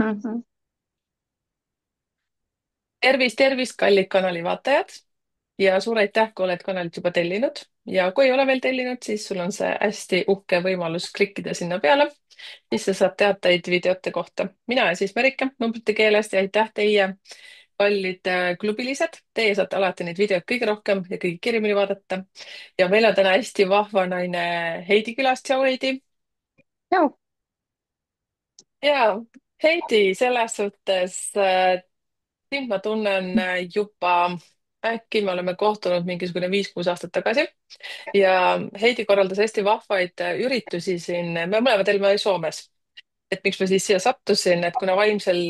Mhm. tervist, tervist, kallid kanali vaatajad ja suur aitäh, kui oled kanalit juba tellinud. Ja kui ei ole veel tellinud, siis sul on see hästi uhke võimalus klikkida sinna peale, siis sa saad teateid videote kohta. mina olen siis Merike numbrite keelest ja aitäh teie, kallid klubilised. Teie saate alati neid videoid kõige rohkem ja kõige kiiremini vaadata. ja meil on täna hästi vahva naine Heidi külas. Tšau, Heidi. Joo. ja Heidi, selles suhtes sind ma tunnen juba, äkki me oleme kohtunud mingisugune 5-6 aastat tagasi ja Heidi korraldas hästi vahvaid üritusi siin, me mõlemad elame Soomes. et miks ma siis siia sattusin, et kuna vaimsel,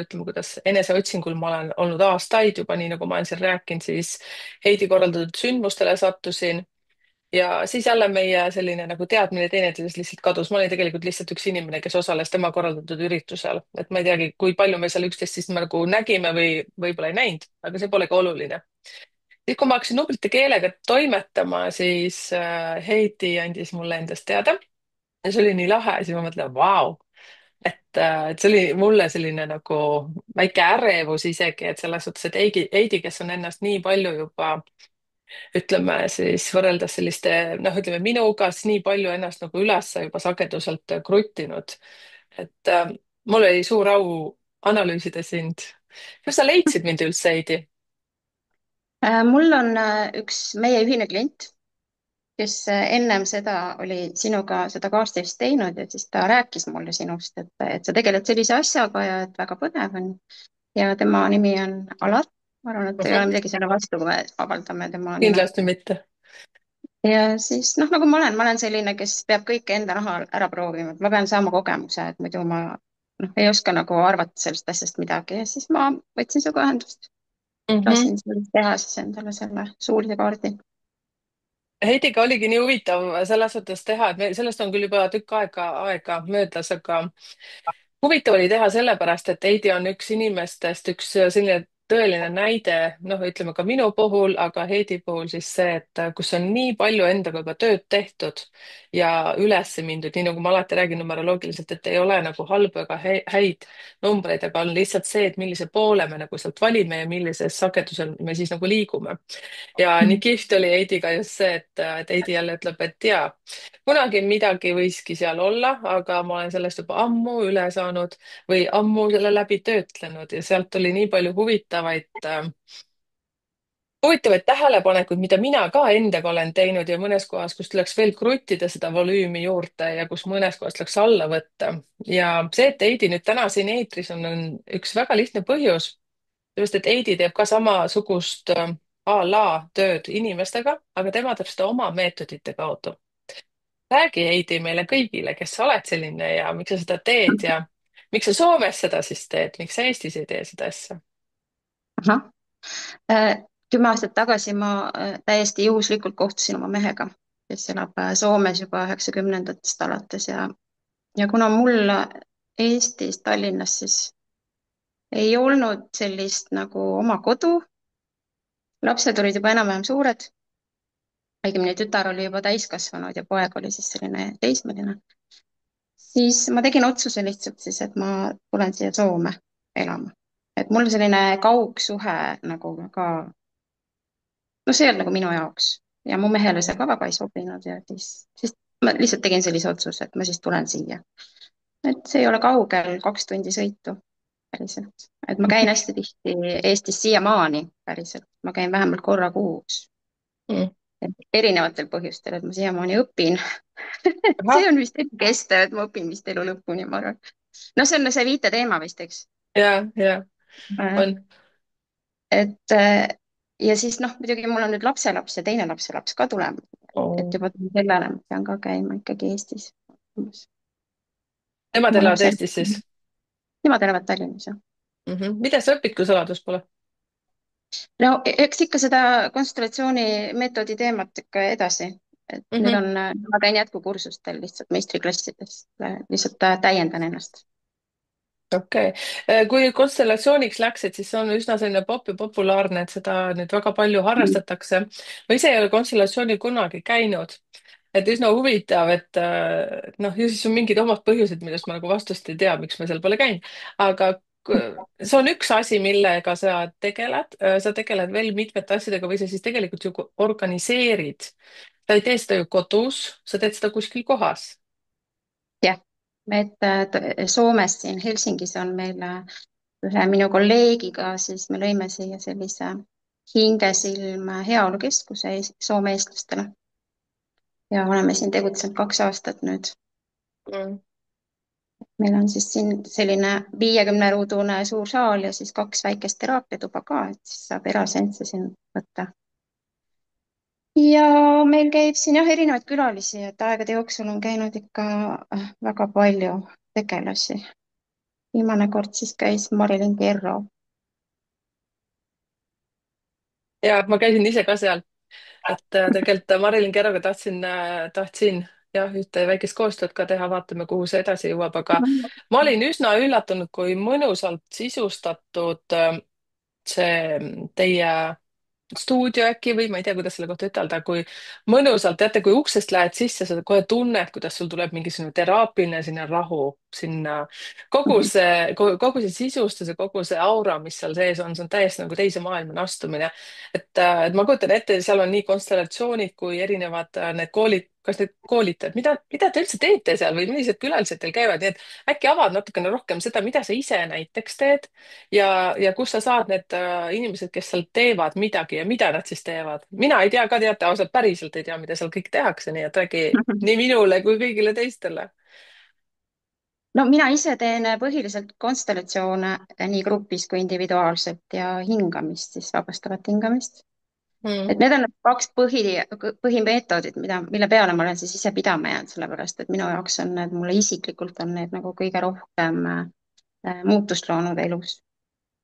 ütleme, kuidas eneseotsingul ma olen olnud aastaid juba, nii nagu ma olen siin rääkinud, siis Heidi korraldatud sündmustele sattusin. Ja siis jälle meie selline nagu teadmine teineteisest lihtsalt kadus. Ma olin tegelikult lihtsalt üks inimene, kes osales tema korraldatud üritusel. Et ma ei teagi, kui palju me seal üksteist siis nagu nägime või võib-olla ei näinud, aga see polegi oluline. Siis kui ma hakkasin numbrite keelega toimetama, siis Heidi andis mulle endast teada. Ja see oli nii lahe, siis ma mõtlen, vau. Et see oli mulle selline nagu väike ärevus isegi, et selles suhtes, et Heidi, kes on ennast nii palju juba ütleme siis võrreldes selliste, noh, ütleme minuga, siis nii palju ennast nagu üles juba sageduselt kruttinud. et mul oli suur au analüüsida sind. kuidas sa leidsid mind üldse, Heidi? Mul on üks meie ühine klient, kes ennem seda oli sinuga seda kaastööst teinud ja siis ta rääkis mulle sinust, et sa tegeled sellise asjaga ja et väga põnev on. Ja tema nimi on Alar. Ma arvan, et ei ole midagi selle vastu, kui me avaldame tema nime. Kindlasti mitte. Ja siis noh, nagu ma olen selline, kes peab kõike enda nahal ära proovima, et ma pean saama kogemuse, et muidu ma ei oska nagu arvata sellest asjast midagi ja siis ma võtsin sinuga ühendust. Mhm. Lasin sul teha siis endale selle suulise kaardi. Heidiga oligi nii huvitav selles suhtes teha, et meil sellest on küll juba tükk aega möödas, aga huvitav oli teha sellepärast, et Heidi on üks inimestest, üks selline tõeline näide, noh, ütleme ka minu puhul, aga Heidi puhul siis see, et kus on nii palju endaga juba tööd tehtud ja üles mindud, nii nagu ma alati räägin numeroloogiliselt, et ei ole nagu halbu ega häid numbreid, aga on lihtsalt see, et millise poole me nagu sealt valime ja millises sagedusel me siis nagu liigume. Ja nii kihvt oli Heidiga just see, et Heidi jälle ütleb, et jaa, kunagi midagi võiski seal olla, aga ma olen sellest juba ammu üle saanud või ammu selle läbi töötlenud ja sealt tuli nii palju huvitavaid tähelepanekuid, mida mina ka endaga olen teinud ja mõnes kohas, kus tuleks veel kruttida seda volüümi juurde ja kus mõnes kohas tuleks alla võtta. Ja see, et Heidi nüüd täna siin eetris on üks väga lihtne põhjus, sellepärast et Heidi teeb ka samasugust a la tööd inimestega, aga tema teeb seda oma meetodite kaudu. räägi, Heidi, meile kõigile, kes sa oled selline ja miks sa seda teed ja miks sa Soomes seda siis teed, miks sa Eestis ei tee seda asja? ahah, 10 aastat tagasi ma täiesti juhuslikult kohtusin oma mehega, kes elab Soomes juba 90-ndatest alates ja kuna mul Eestis, Tallinnas siis ei olnud sellist nagu oma kodu, lapsed olid juba enam-vähem suured, õigemini tütar oli juba täiskasvanud ja poeg oli siis selline teismeline, siis ma tegin otsuse lihtsalt siis, et ma tulen siia Soome elama. Et mul selline kaugsuhe nagu ka, no see ei olnud nagu minu jaoks ja mu mehele see ka väga ei sobinud ja siis ma lihtsalt tegin sellise otsuse, et ma siis tulen siia. Et see ei ole kaugel, 2 tundi sõitu päriselt. Et ma käin hästi tihti Eestis siiamaani päriselt, ma käin vähemalt korra kuus. Mm. Et erinevatel põhjustel, et ma siiamaani õpin. see ahah, on vist elukestev, et ma õpin vist elu lõpuni, ma arvan. No see on see viiteteema vist, eks. ja Äh, on. ja siis noh, muidugi mul on nüüd lapselaps ja teine lapselaps ka tuleb. Et Oh. juba tänu sellele ma pean ka käima ikkagi Eestis. Nemad oma elavad lapsel, Eestis siis nemad elavad Tallinnas, jah. Mida sa õpid, kui saladus pole? No eks ikka seda konstellatsioonimeetodi teemat ikka edasi, et nüüd mm? on, ma käin jätkukursustel lihtsalt meistriklassides, lihtsalt täiendan ennast. Okei. Kui konstellatsiooniks läksid, siis see on üsna selline popp ja populaarne, et seda nüüd väga palju harrastatakse. ma ise ei ole konstellatsioonil kunagi käinud, et üsna huvitav, et noh, ju siis on mingid omad põhjused, millest ma nagu vastust ei tea, miks ma seal pole käinud. aga see on üks asi, millega sa tegeled. Sa tegeled veel mitmete asjadega või sa siis tegelikult ju organiseerid. sa ei tee seda ju kodus, sa teed seda kuskil kohas. jah, et Soomes siin Helsingis on meil ühe minu kolleegiga, siis me lõime siia sellise Hingesilm heaolukeskuse Soome eestlastele ja oleme siin tegutsenud 2 aastat nüüd. Mm. meil on siis siin selline 50-ruudune suur saal ja siis 2 väikest teraapiatuba ka, et siis saab eraseansse siin võtta. ja meil käib siin jah erinevaid külalisi, et aegade jooksul on käinud ikka väga palju tegelasi. Viimane kord siis käis Marilyn Kerro. ja ma käisin ise ka seal, et tegelikult Marilyn Kerroga tahtsin jah, ühte väikest koostööd ka teha, vaatame, kuhu see edasi jõuab, aga ma olin üsna üllatunud, kui mõnusalt sisustatud see teie stuudio äkki või ma ei tea, kuidas selle kohta ütelda, kui mõnusalt, teate, kui uksest lähed sisse, sa kohe tunned, kuidas sul tuleb mingisugune teraapiline sinna rahu, sinna kogu see sisustus ja kogu see aura, mis seal sees on, see on täiesti nagu teise maailma astumine. et ma kujutan ette, seal on nii konstellatsioonid kui erinevad need kas need koolitajad, mida te üldse teete seal või millised külalised teil käivad, nii et äkki avad natukene rohkem seda, mida sa ise näiteks teed ja kus sa saad need inimesed, kes seal teevad midagi ja mida nad siis teevad. Mina ei tea ka, teate, ausalt päriselt ei tea, mida seal kõik tehakse, nii et räägi nii minule kui kõigile teistele. no mina ise teen põhiliselt konstellatsioone nii grupis kui individuaalselt ja hingamist, siis vabastavat hingamist. Mm. et need on need 2 põhimeetodit, mille peale ma olen siis ise pidama jäänud, sellepärast et minu jaoks on need, mulle isiklikult on need nagu kõige rohkem muutust loonud elus.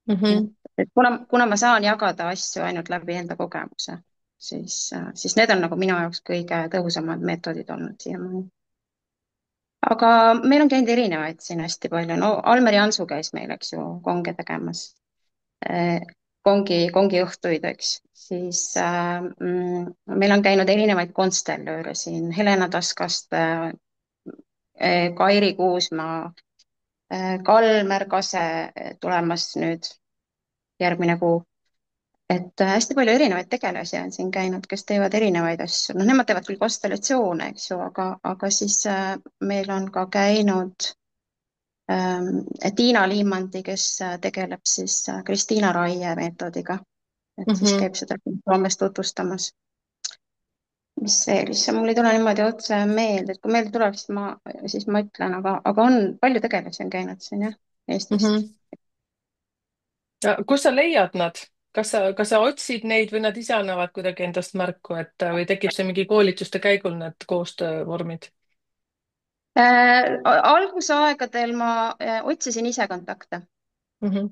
et, Mhm. et kuna ma saan jagada asju ainult läbi enda kogemuse, siis need on nagu minu jaoks kõige tõhusamad meetodid olnud siiamaani. aga meil on käinud erinevaid siin hästi palju, no Almeri Ansu käis meil, eks ju, konge tegemas, eh, kongi õhtuid, eks, siis meil on käinud erinevaid konstellööre siin, Helena Taskast, Kairi Kuusmaa, Kalmer Kase tulemas nüüd järgmine kuu. et hästi palju erinevaid tegelasi on siin käinud, kes teevad erinevaid asju, noh, nemad teevad küll konstellatsioone, eks ju, aga siis meil on ka käinud Tiina Liimandi, kes tegeleb siis Kristiina Raie meetodiga, et siis Mhm. käib seda Soomes tutvustamas. mis veel, issand, mul ei tule niimoodi otse meelde, et kui meelde tuleb, siis ma ütlen, aga on palju tegelasi on käinud siin jah, Eestist. Mhm. Ja kus sa leiad nad? kas sa otsid neid või nad ise annavad kuidagi endast märku, et või tekib see mingi koolituste käigul need koostöövormid? Algusaegadel ma otsisin ise kontakte Mhm.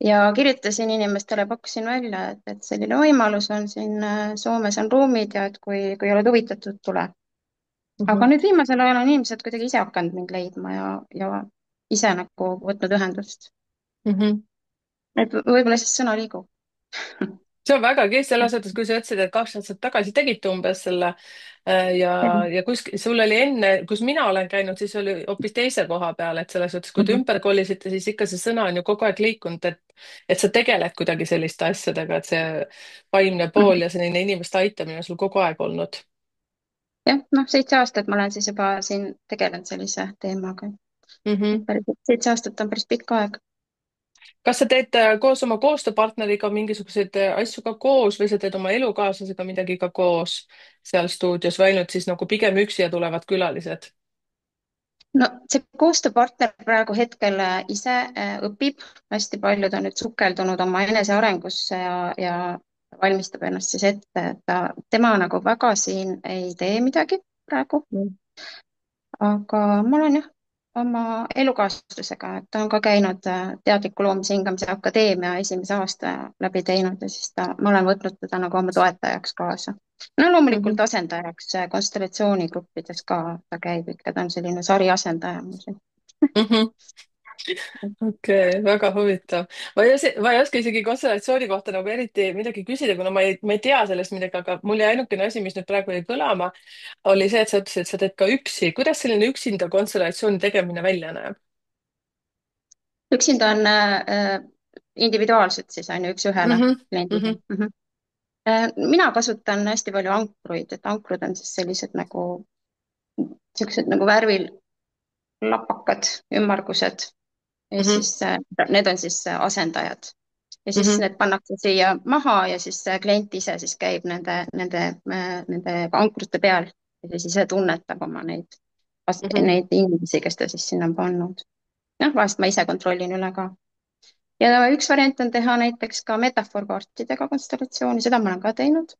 ja kirjutasin inimestele, pakkusin välja, et selline võimalus on siin Soomes on ruumid ja et kui oled huvitatud, tule. aga Mhm. nüüd viimasel ajal on inimesed kuidagi ise hakanud mind leidma ja ise nagu võtnud ühendust. Mhm. et võib-olla siis sõna liigub. see on väga kihvt selles mõttes, kui sa ütlesid, et 2 aastat tagasi tegite umbes selle ja sul oli enne, kus mina olen käinud, siis oli hoopis teise koha peal, et selles mõttes, kui te ümber kolisite, siis ikka see sõna on ju kogu aeg liikunud, et sa tegeled kuidagi selliste asjadega, et see vaimne pool ja selline inimeste aitamine on sul kogu aeg olnud. jah, noh, 7 aastat ma olen siis juba siin tegelenud sellise teemaga. Mhm. päris 7 aastat on päris pikk aeg. kas sa teed koos oma koostööpartneriga mingisuguseid asju ka koos või sa teed oma elukaaslasega midagi ka koos seal stuudios või ainult siis nagu pigem üksi ja tulevad külalised? no see koostööpartner praegu hetkel ise õpib hästi palju, ta on nüüd sukeldunud oma enesearengusse ja valmistab ennast siis ette, et tema nagu väga siin ei tee midagi praegu, Mm. aga ma olen jah oma elukaaslasega, et ta on ka käinud teadliku loomise hingamise akadeemia esimese aasta läbi teinud ja siis ma olen võtnud teda nagu oma toetajaks kaasa. no loomulikult Mhm. asendajaks konstellatsioonigruppides ka ta käib ikka, ta on selline sari asendaja mul siin. Mhm. okei, väga huvitav. ma ei oska isegi konstellatsiooni kohta nagu eriti midagi küsida, kuna ma ei tea sellest midagi, aga mul jäi ainukene asi, mis nüüd praegu jäi kõlama, oli see, et sa ütlesid, et sa teed ka üksi. kuidas selline üksinda konstellatsiooni tegemine välja näeb? üksinda on individuaalselt siis on ju üks-ühele Mhm, kliendiga mhm, mm. -hmm. Mina kasutan hästi palju ankruid, et ankrud on siis sellised nagu, siuksed nagu värvil lapakad, ümmargused ja mhm, siis need on siis asendajad. Ja siis mhm, need pannakse siia maha ja siis klient ise siis käib nende ankrute peal ja siis ise tunnetab oma mhm, neid inimesi, kes ta siis sinna on pannud. noh, vahest ma ise kontrollin üle ka. ja üks variant on teha näiteks ka metafoorkaartidega konstellatsiooni, seda ma olen ka teinud.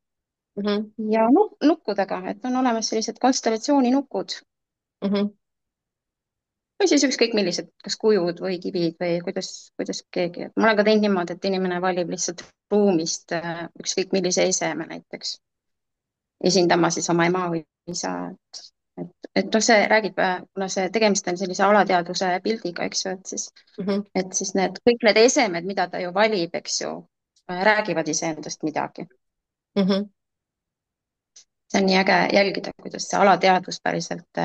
mhm, ja nukkudega, et on olemas sellised konstellatsiooninukud mhm, või siis ükskõik millised, kas kujud või kivid või kuidas keegi, et ma olen ka teinud niimoodi, et inimene valib lihtsalt ruumist ükskõik millise eseme näiteks, esindama siis oma ema või isa, et noh, see räägib, kuna see tegemist on sellise alateadvuse pildiga, eks ju, mhm, et siis kõik need esemed, mida ta ju valib, eks ju, räägivad iseendast midagi. mhm. See on nii äge jälgida, kuidas see alateadvus päriselt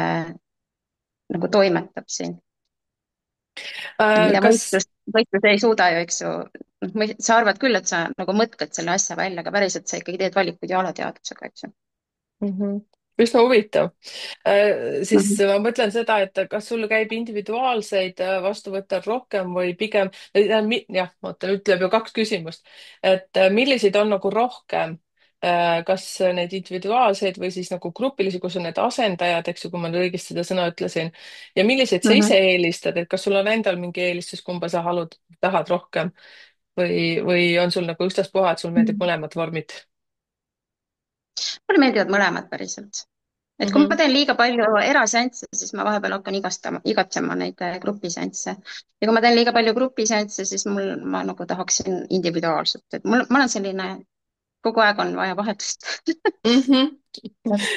nagu toimetab siin. mida Kas mõistus ei suuda ju, eks ju. noh, sa arvad küll, et sa nagu mõtled selle asja välja, aga päriselt sa ikkagi teed valikuid ju alateadvusega, eks ju Mhm. Üsna huvitav. Siis mm. ma mõtlen seda, et kas sul käib individuaalseid vastuvõtte rohkem või pigem, jah, oota, nüüd tuleb ju kaks küsimust, et milliseid on nagu rohkem, kas neid individuaalseid või siis nagu grupilisi, kus on need asendajad, eks ju, kui ma nüüd õigesti seda sõna ütlesin, ja milliseid sa -hmm. ise eelistad, et kas sul on endal mingi eelistus, kumba sa tahad rohkem või on sul nagu ükstaspuha, et sul meeldib Mm. mõlemad vormid? mulle meeldivad mõlemad päriselt. Et kui ma Mhm, teen liiga palju eraseansse, siis ma vahepeal hakkan igatsema neid grupiseansse. ja kui ma teen liiga palju grupiseansse, siis ma nagu tahaksin individuaalselt, et ma olen selline, kogu aeg on vaja vahetust mhm.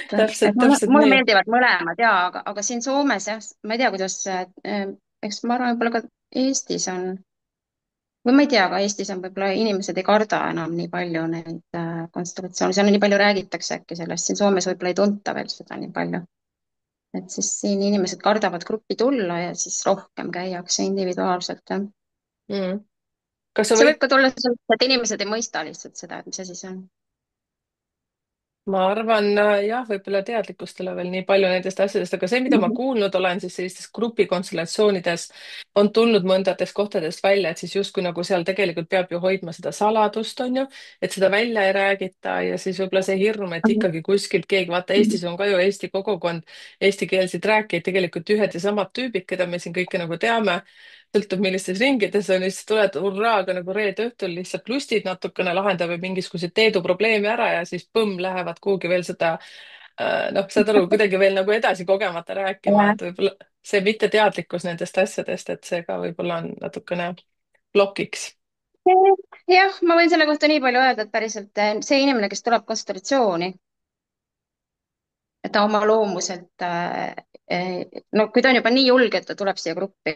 Täpselt mulle nii. meeldivad mõlemad ja, aga siin Soomes jah, ma ei tea, kuidas, eks ma arvan, võib-olla ka Eestis on, või ma ei tea, aga Eestis on võib-olla inimesed ei karda enam nii palju neid konstellatsioone, seal nii palju räägitakse äkki sellest, siin Soomes võib-olla ei tunta veel seda nii palju. et siis siin inimesed kardavad gruppi tulla ja siis rohkem käiakse individuaalselt, jah. Mm. kas sa see võid, võib ka tulla sellest, et inimesed ei mõista lihtsalt seda, et mis asi see on. ma arvan, jah, võib-olla teadlikkust ei ole veel nii palju nendest asjadest, aga see, mida ma Mhm. kuulnud olen, siis sellistes grupikonstellatsioonides on tulnud mõndadest kohtadest välja, et siis justkui nagu seal tegelikult peab ju hoidma seda saladust, on ju, et seda välja ei räägita ja siis võib-olla see hirm, et ikkagi kuskilt keegi, vaata, Eestis on ka ju Eesti kogukond, eestikeelseid rääkijaid tegelikult ühed ja samad tüübid, keda me siin kõike nagu teame, sõltub millistes ringides on, siis tuled hurraaga nagu reede õhtul lihtsalt lustid natukene, lahendame mingisuguseid Teedu probleemi ära ja siis põmm, lähevad kuhugi veel seda, noh, saad aru, kuidagi veel nagu edasi kogemata rääkima, Ja. et võib-olla see mitteteadlikkus nendest asjadest, et see ka võib-olla on natukene plokiks. jah, ma võin selle kohta nii palju öelda, et päriselt see inimene, kes tuleb konsultatsiooni, ta oma loomuselt, no kui ta on juba nii julge, et ta tuleb siia gruppi,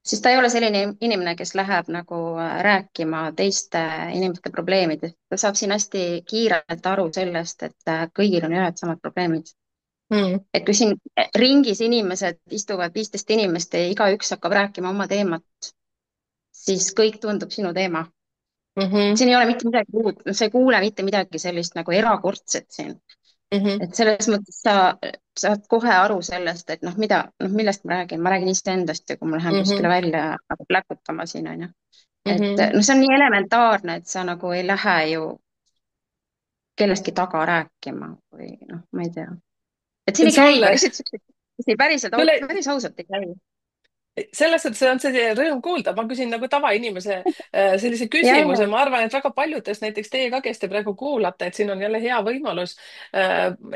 siis ta ei ole selline inimene, kes läheb nagu rääkima teiste inimeste probleemidest. ta saab siin hästi kiirelt aru sellest, et kõigil on ühed samad probleemid. Mm. et kui siin ringis inimesed istuvad 15 inimest ja igaüks hakkab rääkima oma teemat, siis kõik tundub sinu teema. Mhm, siin ei ole mitte midagi uut, sa ei kuule mitte midagi sellist nagu erakordset siin. mhm, et selles mõttes sa saad kohe aru sellest, et noh, millest ma räägin iseendast ja kui ma lähen kuskile mhm, välja nagu pläkutama siin, onju. et mhm. noh, see on nii elementaarne, et sa nagu ei lähe ju kellestki taga rääkima või noh, ma ei tea. et siin ei käi sulle, päriselt siukseid, päriselt, sulle päris ausalt ei käi. selles suhtes on see rõõm kuulda, ma küsin nagu tavainimese sellise ja, küsimuse, ma arvan, et väga paljudest, näiteks teie ka, kes te praegu kuulate, et siin on jälle hea võimalus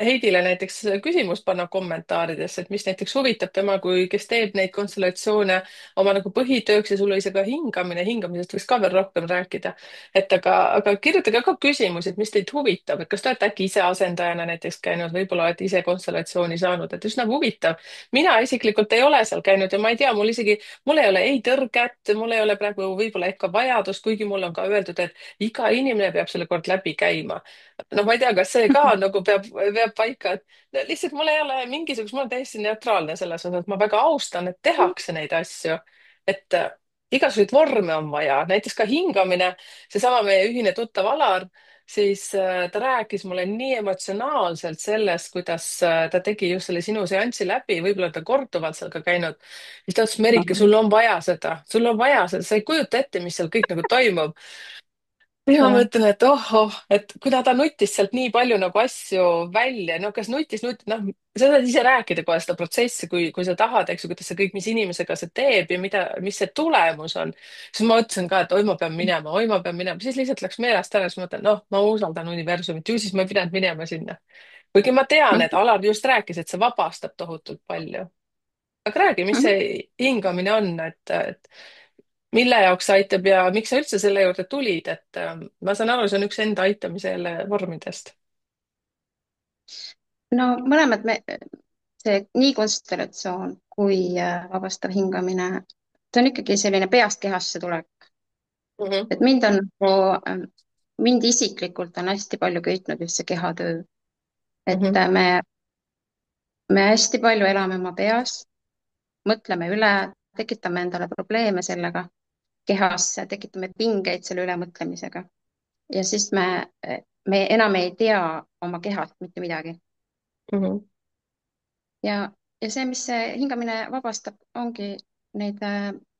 Heidile näiteks küsimust panna kommentaaridesse, et mis näiteks huvitab tema, kui, kes teeb neid konstellatsioone oma nagu põhitööks ja sul oli see ka hingamine, hingamisest võiks ka veel rohkem rääkida. et aga kirjutage ka küsimusi, et mis teid huvitab, et kas te olete äkki ise asendajana näiteks käinud, võib-olla olete ise konstellatsiooni saanud, et üsna huvitav. mina isiklikult ei ole seal käinud ja ma ei tea, mul ei ole ei tõrget, mul ei ole praegu võib-olla ikka vajadust, kuigi mulle on ka öeldud, et iga inimene peab selle kord läbi käima. no ma ei tea, kas see ka nagu peab paika, et no, lihtsalt mul ei ole mingisugust, ma olen täiesti neutraalne selles osas, ma väga austan, et tehakse neid asju, et igasuguseid vorme on vaja, näiteks ka hingamine, seesama meie ühine tuttav Alar, siis ta rääkis mulle nii emotsionaalselt sellest, kuidas ta tegi just selle sinu seansi läbi, võib-olla ta korduvalt seal ka käinud. siis ta ütles, Merike, sul on vaja seda, sul on vaja seda, sa ei kujuta ette, mis seal kõik nagu toimub. ja ma jah. mõtlen, et ohoh, et kuna ta nutis sealt nii palju nagu asju välja, no kas noh, sa saad ise rääkida kohe seda protsessi, kui sa tahad, eks ju, kuidas see kõik, mis inimesega see teeb ja mis see tulemus on. siis ma mõtlesin ka, et oi, ma pean minema, oi, ma pean minema, siis lihtsalt läks meelest ära, siis ma mõtlen, noh, ma usaldan universumit, ju siis ma ei pidanud minema sinna. kuigi ma tean, et Alar just rääkis, et see vabastab tohutult palju. aga räägi, mis see hingamine on, et mille jaoks see aitab ja miks sa üldse selle juurde tulid, et ma saan aru, see on üks enda aitamise jälle vormidest. no mõlemad see nii konstellatsioon kui vabastav hingamine, see on ikkagi selline peast kehasse tulek. Mhm, Et mind isiklikult on hästi palju köitnud just see kehatöö. mhm, Et me hästi palju elame oma peas, mõtleme üle, tekitame endale probleeme sellega kehas, tekitame pingeid selle ülemõtlemisega. Ja siis me enam ei tea oma kehast mitte midagi. mhm. Ja see, mis see hingamine vabastab, ongi neid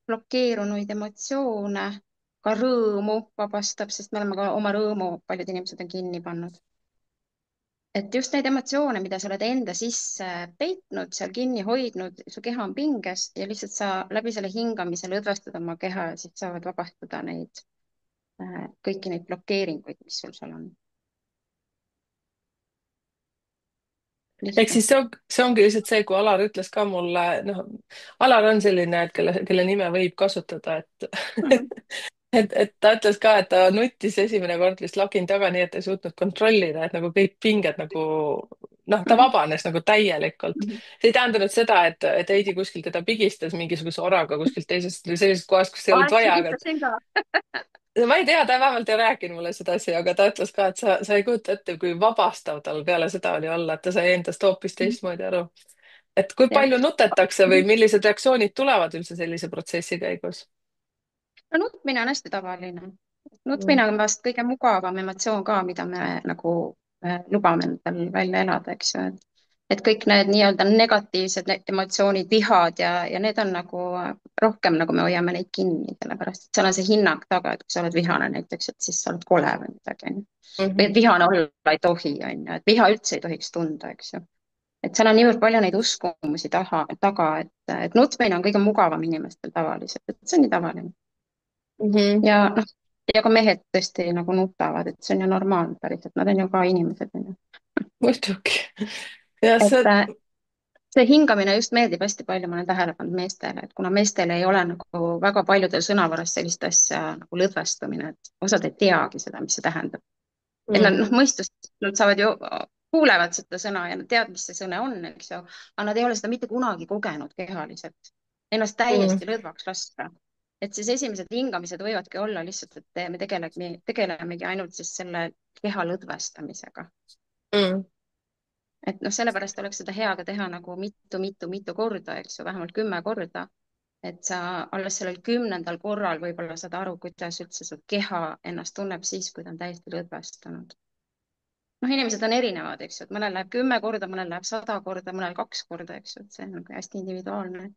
blokeerunuid emotsioone, ka rõõmu vabastab, sest me oleme ka oma rõõmu, paljud inimesed on kinni pannud. Et just neid emotsioone, mida sa oled enda sisse peitnud, seal kinni hoidnud, su keha on pinges ja lihtsalt sa läbi selle hingamise lõdvestad oma keha ja siis saavad vabastada neid, kõiki neid blokeeringuid, mis sul seal on. ehk lihtne. siis see ongi lihtsalt see, kui Alar ütles ka mulle, noh, Alar on selline, et kelle nime võib kasutada, et Mhm. et ta ütles ka, et ta nutis esimene kord vist lagin taga, nii et ei suutnud kontrollida, et nagu kõik pinged nagu noh, ta Mhm. vabanes nagu täielikult. Mhm. see ei tähendanud seda, et Heidi kuskil teda pigistas mingisuguse oraga kuskilt teisest või sellisest kohast, kus ei olnud Vahest vaja, aga pigistasin ka. ma ei tea, ta vähemalt ei rääkinud mulle seda asja, aga ta ütles ka, et sa ei kujuta ette, kui vabastav tal peale seda oli olla, et ta sai endast hoopis teistmoodi aru. et kui Jah. palju nutetakse või millised reaktsioonid tulevad üldse sellise protsessi käigus? No nutmine on hästi tavaline. Mm. nutmine on vast kõige mugavam emotsioon ka, mida me nagu lubame endal välja elada, eks ju, et kõik need nii-öelda negatiivsed emotsioonid, vihad ja need on nagu rohkem nagu me hoiame neid kinni, sellepärast et seal on see hinnang taga, et kui sa oled vihane näiteks, et siis sa oled kole või midagi, onju. Või Mhm. et vihane olla ei tohi, onju, et viha üldse ei tohiks tunda, eks ju. Et seal on niivõrd palju neid uskumusi taga, et nutmine on kõige mugavam inimestel tavaliselt, et see on nii tavaline. Mhm. Ja noh, ja ka mehed tõesti nagu nutavad, et see on ju normaalne päriselt, nad on ju ka inimesed, on ju. muidugi. ja et see, see hingamine just meeldib hästi palju, ma olen tähele pannud meestele, et kuna meestel ei ole nagu väga paljudel sõnavaras sellist asja nagu lõdvestumine, et osad ei teagi seda, mis see tähendab. Et nad mm, noh, mõistust, nad saavad ju, kuulevad seda sõna ja nad teavad, mis see sõna on, eks ju, aga nad ei ole seda mitte kunagi kogenud kehaliselt. Ennast mm, täiesti lõdvaks lasta. Et siis esimesed hingamised võivadki olla lihtsalt, et me tegelemegi ainult siis selle keha lõdvestamisega. mm. Et noh, sellepärast oleks seda hea ka teha nagu mitu korda, eks ju, vähemalt 10 korda. Et sa alles sellel 10. korral võib-olla saad aru, kuidas üldse su keha ennast tunneb siis, kui ta on täiesti lõdvestunud. Noh, inimesed on erinevad, eks ju, et mõnel läheb 10 korda, mõnel läheb 100 korda, mõnel 2 korda, eks ju, et see on nagu hästi individuaalne.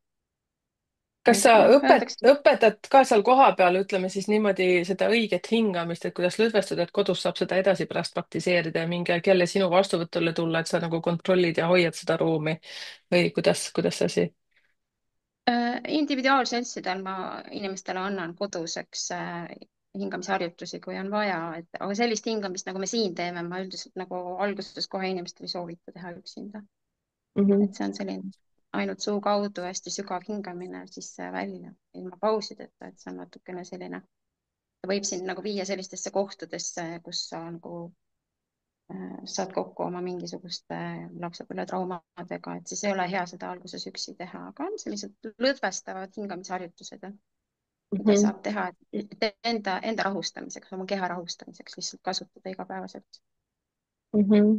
kas sa Et noh, öeldakse. õpetad ka seal kohapeal, ütleme siis niimoodi seda õiget hingamist, et kuidas lõdvestuda, et kodus saab seda edasi pärast praktiseerida ja mingi aeg jälle sinu vastuvõtule tulla, et sa nagu kontrollid ja hoiad seda ruumi või kuidas see asi? Individuaalseltsidel ma inimestele annan koduseks hingamisharjutusi, kui on vaja, et aga sellist hingamist, nagu me siin teeme, ma üldiselt nagu alguses kohe inimestel ei soovita teha üksinda. Mhm. Et see on selline ainult suu kaudu hästi sügav hingamine sisse-välja ilma pausideta, et see on natukene selline, ta võib sind nagu viia sellistesse kohtadesse, kus sa nagu saad kokku oma mingisuguste lapsepõlvetraumadega, et siis ei ole hea seda alguses üksi teha, aga on sellised lõdvestavad hingamisharjutused, mida Mhm. saab teha et enda rahustamiseks, oma keha rahustamiseks lihtsalt kasutada igapäevaselt. Mhm.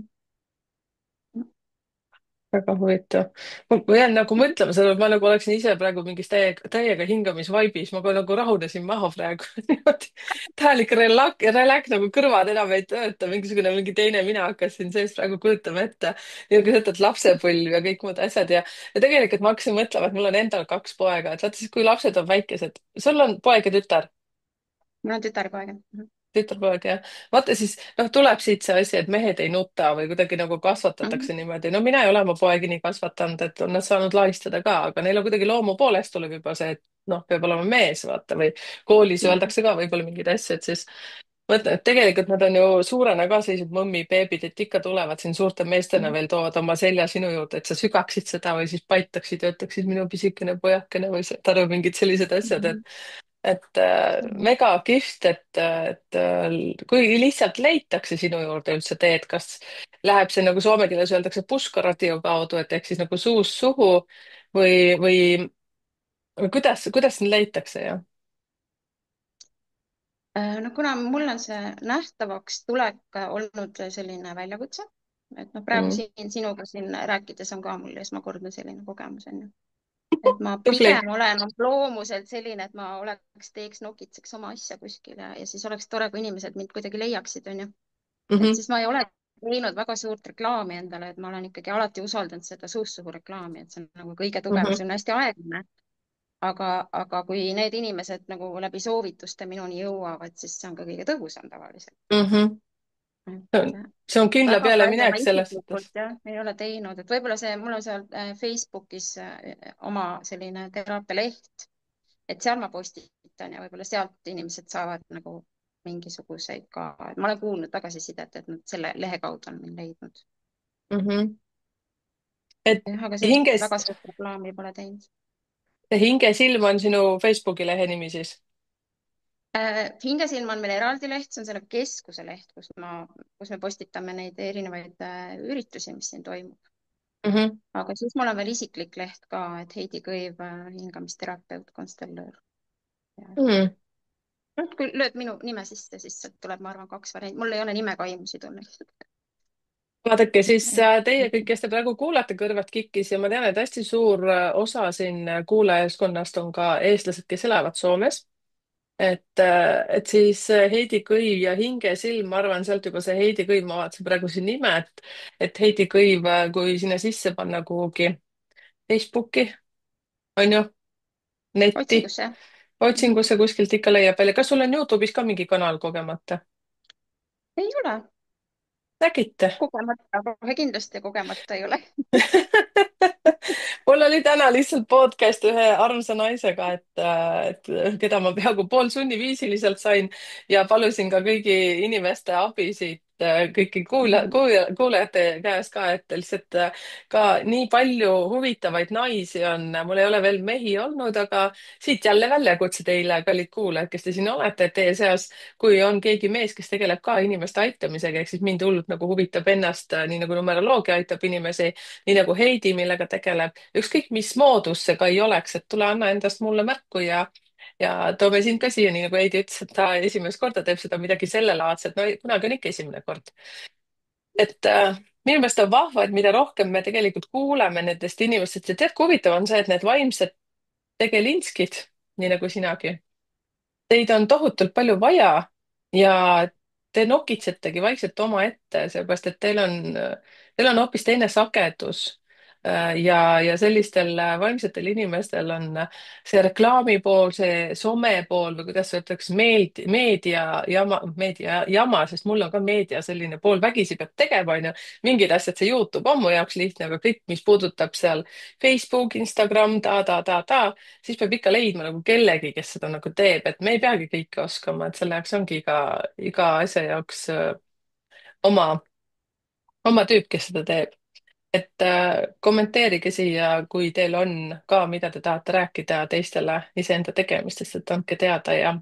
Väga huvitav. Ma jään nagu mõtlema sellele, et ma nagu oleksin ise praegu mingis täiega hingamisvaibis, ma ka nagu rahunesin maha praegu niimoodi. Täielik relax nagu kõrvad enam ei tööta, mingi teine mina hakkas siin sees praegu kujutama ette. ja kui sa ütled lapsepõlv ja kõik muud asjad ja tegelikult ma hakkasin mõtlema, et mul on endal kaks poega, et vaata siis, kui lapsed on väikesed, sul on poeg ja tütar. mul on tütarpoeg. Mhm. Tütarpoeg jah. vaata siis, noh, tuleb siit see asi, et mehed ei nuta või kuidagi nagu kasvatatakse Mhm. niimoodi. no mina ei ole oma poegi nii kasvatanud, et on nad saanud lahistada ka, aga neil on kuidagi loomu poolest tuleb juba see, et noh, peab olema mees, vaata, või koolis Mhm. öeldakse ka võib-olla mingeid asju, et siis mõtlen, et tegelikult nad on ju suurena ka sellised mõmmibeebid, et ikka tulevad siin suurte meestena Mhm. veel, toovad oma selja sinu juurde, et sa sügaksid seda või siis paitaksid ja ütleksid minu pisikene pojakene või saad aru, mingid sellised asjad, Mhm. et Mhm. mega kihvt, et kui lihtsalt leitakse sinu juurde üldse teed, kas läheb see nagu soome keeles öeldakse pushkaratio kaudu, et ehk siis nagu suust suhu või kuidas neid leitakse ja? No kuna mul on see nähtavaks tulek olnud selline väljakutse, et noh, praegu Mm. siin sinuga siin rääkides on ka mul esmakordne selline kogemus on ju, et ma tubli. pigem olen loomuselt selline, et ma teeks, nokitseks oma asja kuskil ja siis oleks tore, kui inimesed mind kuidagi leiaksid, on ju. Et Mhm, siis ma ei ole teinud väga suurt reklaami endale, et ma olen ikkagi alati usaldanud seda suust suhu reklaami, et see on nagu kõige tugevam, mhm, see on hästi aeglane, aga kui need inimesed nagu läbi soovituste minuni jõuavad, siis see on ka kõige tõhusam tavaliselt. mhm. et see on kindla väga peale palju ma minek selles isiklikult suhtes. jah, ei ole teinud, et võib-olla see, mul on seal Facebookis oma selline teraapialeht, et seal ma postitan ja võib-olla sealt inimesed saavad nagu mingisuguseid ka, et ma olen kuulnud tagasisidet, et nad selle lehe kaudu on mind leidnud. Mhm. et jah, aga sellist hinges, väga suurt reklaami pole teinud. hingesilm on sinu Facebooki lehe nimi siis? Hingesilm on meil eraldi leht, see on selle keskuse leht, kus me postitame neid erinevaid üritusi, mis siin toimub. Mhm. aga siis mul on veel isiklik leht ka, et Heidi Kõiv, hingamisterapeut, konstellöör. ja Mm. noh, kui lööd minu nime sisse, siis sealt tuleb, ma arvan, kaks varianti, mul ei ole nimega aimusid olnud. vaadake siis teie kõik, kes te praegu kuulate Kõrvad kikkis ja ma tean, et hästi suur osa siin kuulajaskonnast on ka eestlased, kes elavad Soomes. et siis Heidi Kõiv ja Hingesilm, ma arvan, sealt juba see Heidi Kõiv, ma vaatasin praegu siin nime, et Heidi Kõiv, kui sinna sisse panna kuhugi Facebooki, on ju, netti, otsingusse, jah. Mhm. otsingusse kuskilt ikka leiab välja. kas sul on Youtube'is ka mingi kanal kogemata? ei ole nägite? kogemata, kohe kindlasti kogemata ei ole. mul oli täna lihtsalt podcast ühe armsa naisega, keda ma peaaegu poolsunniviisiliselt sain ja palusin ka kõigi inimeste abi siit, kõiki Mhm. kuulajate käest ka, et lihtsalt ka nii palju huvitavaid naisi on, mul ei ole veel mehi olnud, aga siit jälle väljakutse teile, kallid kuulajad, kes te siin olete, et teie seas, kui on keegi mees, kes tegeleb ka inimeste aitamisega, ehk siis mind hullult nagu huvitab ennast, nii nagu numeroloogia aitab inimesi, nii nagu Heidi, millega tegeleb, ükskõik mis moodus see ka ei oleks, et tule anna endast mulle märku ja toome sind ka siia, nii nagu Heidi ütles, et ta esimest korda teeb seda midagi sellelaadset, no kunagi on ikka esimene kord. Minu meelest on vahva, et mida rohkem me tegelikult kuuleme nendest inimestest ja tead, kui huvitav on see, et need vaimsed tegelinskid, nii nagu sinagi, teid on tohutult palju vaja ja te nokitsetegi vaikselt omaette, sellepärast et teil on hoopis teine sagedus. Ja sellistel vaimsetel inimestel on see reklaami pool, see some pool või kuidas öeldakse, meedia jama, sest mul on ka meedia selline pool, vägisi peab tegema, onju. mingid asjad, see YouTube on mu jaoks lihtne, aga kõik, mis puudutab seal Facebook, Instagram, siis peab ikka leidma nagu kellegi, kes seda nagu teeb, et me ei peagi kõike oskama, et selle jaoks ongi iga asja jaoks oma, oma tüüp, kes seda teeb. Kommenteerige siia, kui teil on ka, mida te tahate rääkida teistele iseenda tegemistest, et andke teada ja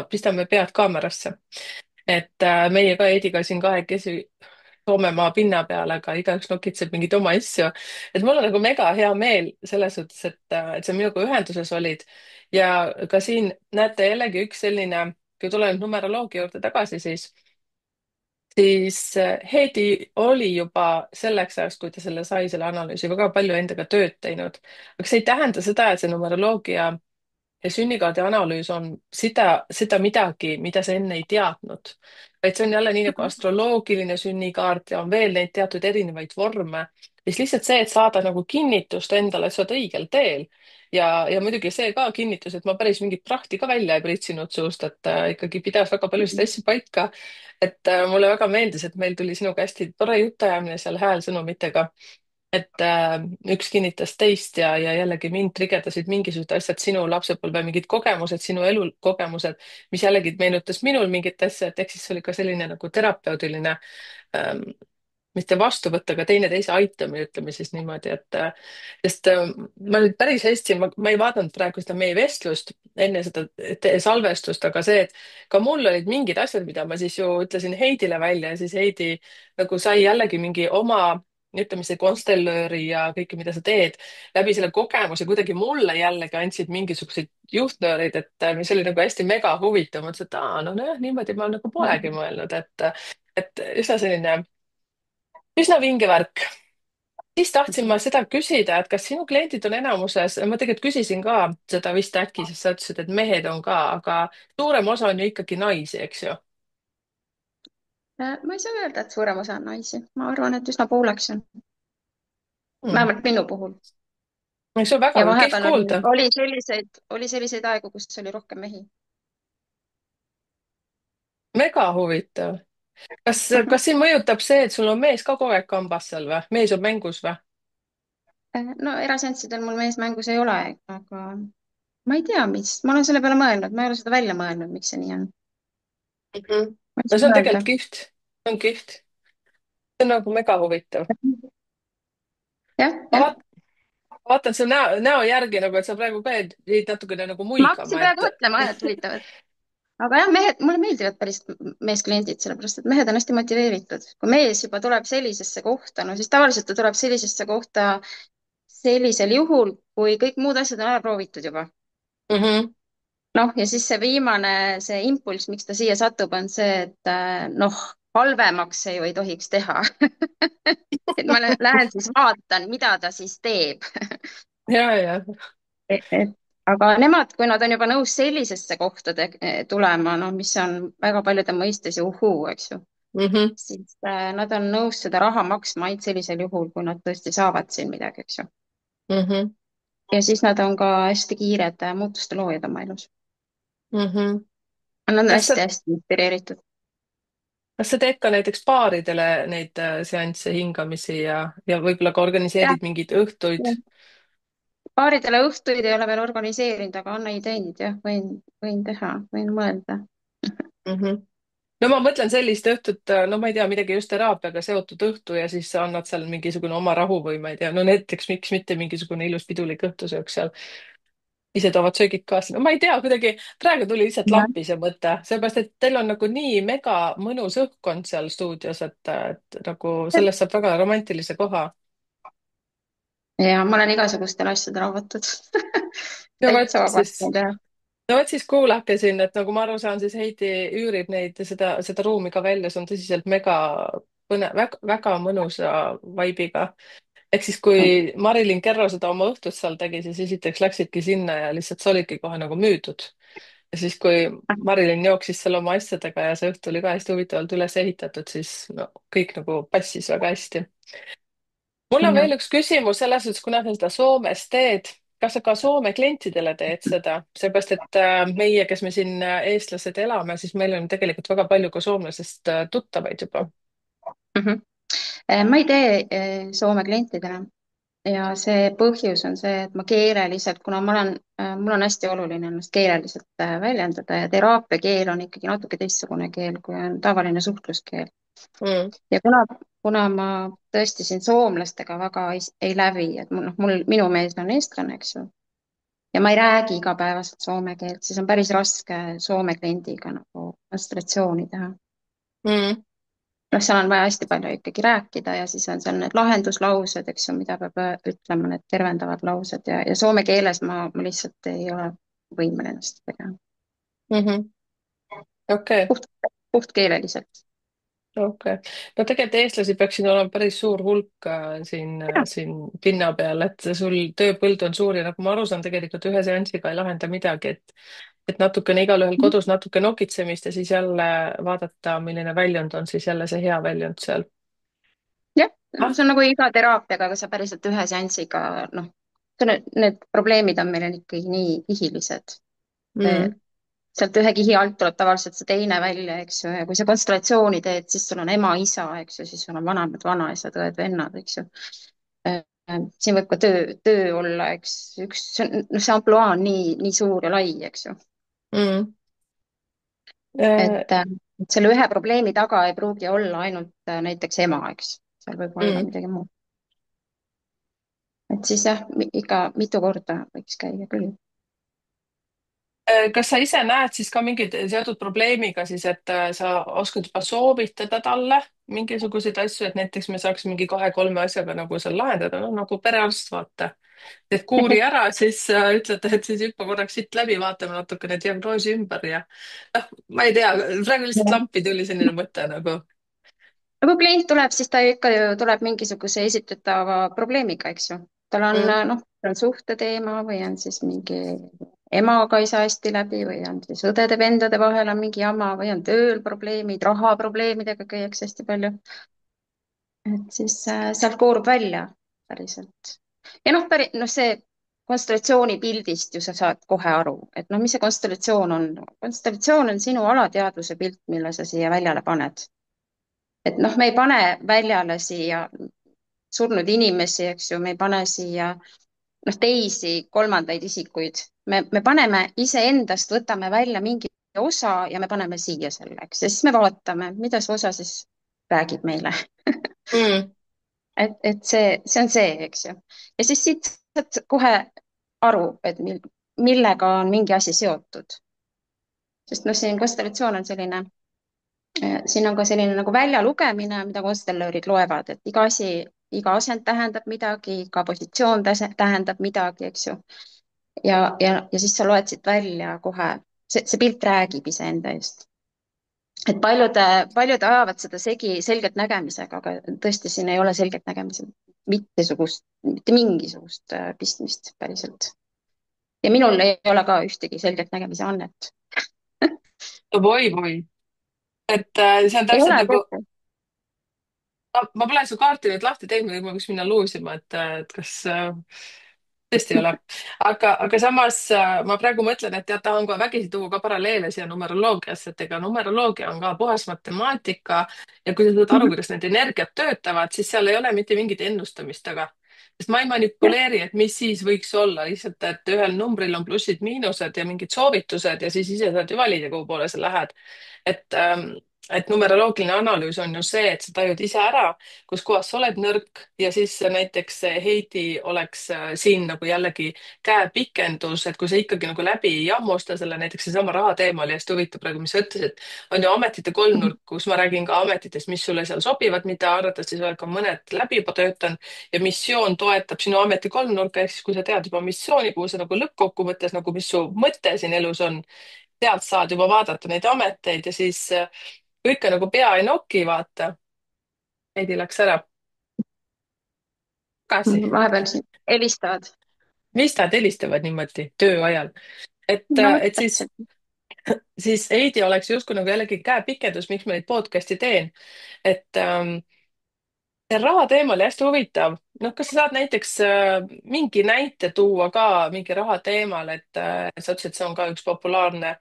pistame pead kaamerasse. Meie ka Heidiga siin kahekesi Soomemaa pinna peal, aga igaüks nokitseb mingeid oma asju. et mul on nagu mega hea meel selles suhtes, et sa minuga ühenduses olid. ja ka siin näete jällegi üks selline, kui tulen nüüd numeroloogia juurde tagasi, siis Heidi oli juba selleks ajaks, kui ta selle sai, selle analüüsi, väga palju endaga tööd teinud. aga see ei tähenda seda, et see numeroloogia ja sünnikaardi analüüs on seda midagi, mida sa enne ei teadnud. vaid see on jälle nii nagu astroloogiline sünnikaart ja on veel neid teatud erinevaid vorme. siis lihtsalt see, et saada nagu kinnitust endale, et sa oled õigel teel. ja muidugi see ka kinnitus, et ma päris mingit prahti ka välja ei pritsinud suust, et ikkagi pidas väga paljusid asju paika. et mulle väga meeldis, et meil tuli sinuga hästi tore jutuajamine seal häälsõnumitega, et üks kinnitas teist ja jällegi mind trigerdasid mingisugused asjad, sinu lapsepõlve mingid kogemused, sinu elukogemused, mis jällegi meenutas minul mingit asja, et ehk siis see oli ka selline nagu terapeudiline ähm, mitte vastuvõtt, aga teineteise aitamine, ütleme siis niimoodi, sest ma nüüd päris hästi, ma ei vaadanud praegu seda meie vestlust enne seda salvestust, aga see, et ka mul olid mingid asjad, mida ma siis ju ütlesin Heidile välja ja siis Heidi nagu sai jällegi mingi oma, ütleme, see konstellööri ja kõike, mida sa teed, läbi selle kogemuse kuidagi mulle jällegi andsid mingisuguseid juhtnööreid, mis oli nagu hästi mega huvitav. Ma mõtlesin, et aa, no nojah, niimoodi ma nagu polegi mõelnud, et üsna selline üsna vinge värk. siis tahtsin ma seda küsida, et kas sinu kliendid on enamuses, ma tegelikult küsisin ka seda vist äkki, sest sa ütlesid, et mehed on ka, aga suurem osa on ju ikkagi naisi, eks ju Ma ei saa öelda, et suurem osa on naisi, ma arvan, et üsna pooleks on, hmm.? vähemalt minu puhul. see on väga ja kihvt vahepeal kuulda. oli selliseid aegu, kus oli rohkem mehi. Mega huvitav. kas siin mõjutab see, et sul on mees ka kogu aeg kambas seal või? mees on mängus või? No eraseanssidel mul mees mängus ei ole, aga ma ei tea, ma olen selle peale mõelnud, ma ei ole seda välja mõelnud, miks see nii on. Mhm. Ma ei no see saa on öelda. tegelikult kihvt. see on kihvt. See on nagu mega huvitav. jah, ma jah. vaat- vaatan su näo järgi nagu, et sa praegu ka jäid natukene nagu Ma hakkasin muigama, praegu et mõtlema, et huvitav. Aga jah, mehed, mulle meeldivad päris meeskliendid, sellepärast et mehed on hästi motiveeritud. kui mees juba tuleb sellisesse kohta, no siis tavaliselt ta tuleb sellisesse kohta sellisel juhul, kui kõik muud asjad on ära proovitud juba. mhm. Noh, ja siis see viimane, see impulss, miks ta siia satub, on see, et noh, halvemaks see ju ei tohiks teha. et ma lähen siis vaatan, mida ta siis teeb. ja. et aga nemad, kui nad on juba nõus sellisesse kohta tulema, no mis on väga paljude mõistes ju uhuu, eks ju, Mhm. siis nad on nõus seda raha maksma ainult sellisel juhul, kui nad tõesti saavad siin midagi, eks ju. Mhm. Ja siis nad on ka hästi kiired muutuste loojad oma elus. Mhm. Nad on kas sa, hästi-hästi inspireeritud. kas sa teed ka näiteks paaridele neid seansse, hingamisi ja võib-olla ka jah, organiseerid mingeid õhtuid? paaridele õhtuid ei ole veel organiseerinud, aga Anna ei teinud, jah, võin teha, võin mõelda. Mhm. no ma mõtlen sellist õhtut, no ma ei tea, midagi just teraapiaga seotud õhtu ja siis sa annad seal mingisugune oma rahu või ma ei tea, no näiteks miks mitte mingisugune ilus pidulik õhtusöök seal. ise toovad söögid kaasa, no ma ei tea, kuidagi praegu tuli lihtsalt jah, lappi see mõte, sellepärast et teil on nagu nii mega mõnus õhkkond seal stuudios, et nagu sellest saab väga romantilise koha. ja ma olen igasugustele asjadele avatud. no vot täitsa vabalt siis, võin teha. no vot siis kuulake siin, et nagu ma aru saan, siis Heidi üürib neid, seda ruumi ka välja, see on tõsiselt mega põnev, väga, väga mõnusa vibe'iga. ehk siis, kui Marilyn Kerro seda oma õhtut seal tegi, siis esiteks läksidki sinna ja lihtsalt sa olidki kohe nagu müüdud. ja siis, kui Marilyn jooksis seal oma asjadega ja see õhtu oli ka hästi huvitavalt üles ehitatud, siis no, kõik nagu passis väga hästi. mul on ja. veel üks küsimus selles suhtes, kuna sa seda Soomes teed, kas sa ka Soome klientidele teed seda, seepärast et meie, kes me siin eestlased elame, siis meil on tegelikult väga palju ka soomlasest tuttavaid juba. Mhm. Ma ei tee Soome klientidele ja see põhjus on see, et ma keeleliselt, kuna mul on hästi oluline ennast keeleliselt väljendada ja teraapiakeel on ikkagi natuke teistsugune keel, kui on tavaline suhtluskeel. Mm. ja kuna ma tõesti siin soomlastega väga ei lävi, et minu mees on eestlane, eks ju, ja ma ei räägi igapäevaselt soome keelt, siis on päris raske Soome kliendiga nagu konsultatsiooni teha. Mm. noh, seal on vaja hästi palju ikkagi rääkida ja siis on seal need lahenduslaused, eks ju, mida peab ütlema, need tervendavad laused ja soome keeles ma lihtsalt ei ole võimeline seda tegema. Mhm. okei, puht, puhtkeeleliselt. okei. No tegelikult eestlasi peaks siin olema päris suur hulk siin pinna peal, et sul tööpõld on suur ja nagu ma aru saan, tegelikult ühe seansiga ei lahenda midagi, et natukene igalühel kodus natuke nokitsemist ja siis jälle vaadata, milline väljund on siis jälle see hea väljund seal. jah, no ah see on nagu iga teraapiaga, aga sa päriselt ühe seansiga, noh, need probleemid on meil ikkagi nii kihilised. mm, Sealt ühe kihi alt tuleb tavaliselt see teine välja, eks ju, ja kui sa konstellatsiooni teed, siis sul on ema-isa, eks ju, siis sul on vanemad, vanaisad, õed-vennad, eks ju. Siin võib ka töö olla, eks, noh, see ampluaa on nii suur ja lai, eks ju. mm. Et, Äh, et selle ühe probleemi taga ei pruugi olla ainult näiteks ema, eks. Seal võib olla mm. midagi muud. Et siis jah, ikka mitu korda võiks käia küll. Kas sa ise näed siis ka mingeid seotud probleemiga siis, et sa oskad juba soovitada talle mingisuguseid asju, et näiteks me saaks mingi kahe-kolme asjaga nagu seal lahendada, no nagu perearst, vaata. teed kuuri ära, siis ütled, et siis hüppa korraks siit läbi, vaatame natukene diagnoosi ümber ja noh, ma ei tea, praegu lihtsalt lampi tuli selline mõte nagu. no kui klient tuleb, siis ta ikka ju tuleb mingisuguse esitatava probleemiga, eks ju. tal on Mm, noh, on suhteteema või on siis mingi emaga ei saa hästi läbi või on siis õdede-vendade vahel on mingi jama või on tööl probleemid, rahaprobleemidega käiakse hästi palju. Et siis sealt koorub välja päriselt. Ja noh, see konstellatsiooni pildist ju sa saad kohe aru, et noh, mis see konstellatsioon on. konstellatsioon on sinu alateadvuse pilt, mille sa siia väljale paned. Et noh, me ei pane väljale siia surnud inimesi, eks ju, me ei pane siia noh, teisi kolmandaid isikuid. me paneme iseendast, võtame välja mingi osa ja me paneme siia selleks ja siis me vaatame, mida see osa siis räägib meile. mm, et see on see, eks ju. ja siis siit saad kohe aru, et millega on mingi asi seotud. sest noh, siin konstellatsioon on selline, siin on ka selline nagu väljalugemine, mida konstellöörid loevad, et iga asi, iga asend tähendab midagi, iga positsioon tähendab midagi, eks ju. ja siis sa loed siit välja kohe, see pilt räägib iseenda eest. Et paljud ajavad seda segi selgeltnägemisega, aga tõesti siin ei ole selgeltnägemisel mitte mingisugust pistmist päriselt. ja minul ei ole ka ühtegi selgeltnägemise annet. voi-voi, et see on ei täpselt ole nagu, tõesti. ma pole su kaarti nüüd lahti teinud, ma võiks minna luusima, et kas tõesti ei ole. aga samas ma praegu mõtlen, et tead, tahan kohe vägisi tuua ka paralleele siia numeroloogiasse, et ega numeroloogia on ka puhas matemaatika ja kui sa saad aru, Mhm. kuidas need energiat töötavad, siis seal ei ole mitte mingit ennustamist taga. sest ma ei Jah. manipuleeri, et mis siis võiks olla, lihtsalt, et ühel numbril on plussid-miinused ja mingid soovitused ja siis ise saad ju valida, kuhu poole sa lähed. et numeroloogiline analüüs on ju see, et sa tajud ise ära, kus kohas sa oled nõrk ja siis näiteks see Heidi oleks siin nagu jällegi käepikendus, et kui sa ikkagi nagu läbi ei hammusta selle, näiteks seesama raha teema oli hästi huvitav praegu, mis sa ütlesid, on ju ametite Mhm. kolmnurk, kus ma räägin ka ametitest, mis sulle seal sobivad, mida arvatavasti sa oled ka mõned läbi juba töötanud ja missioon toetab sinu ameti kolmnurka, ehk siis kui sa tead juba missiooni, kuhu sa nagu lõppkokkuvõttes nagu, mis su mõte siin elus on, sealt saad juba vaadata neid ameteid ja siis kui ikka nagu pea ei noki, vaata, Heidi läks ära tagasi. vahepeal siin helistavad. Mis nad helistavad niimoodi töö ajal? et, no et siis, täpselt. siis Heidi oleks justkui nagu jällegi käepikendus, miks ma neid podcast'i teen. et see raha teema oli hästi huvitav. noh, kas sa saad näiteks mingi näite tuua ka mingi raha teemal, et sa ütlesid, et see on ka üks populaarne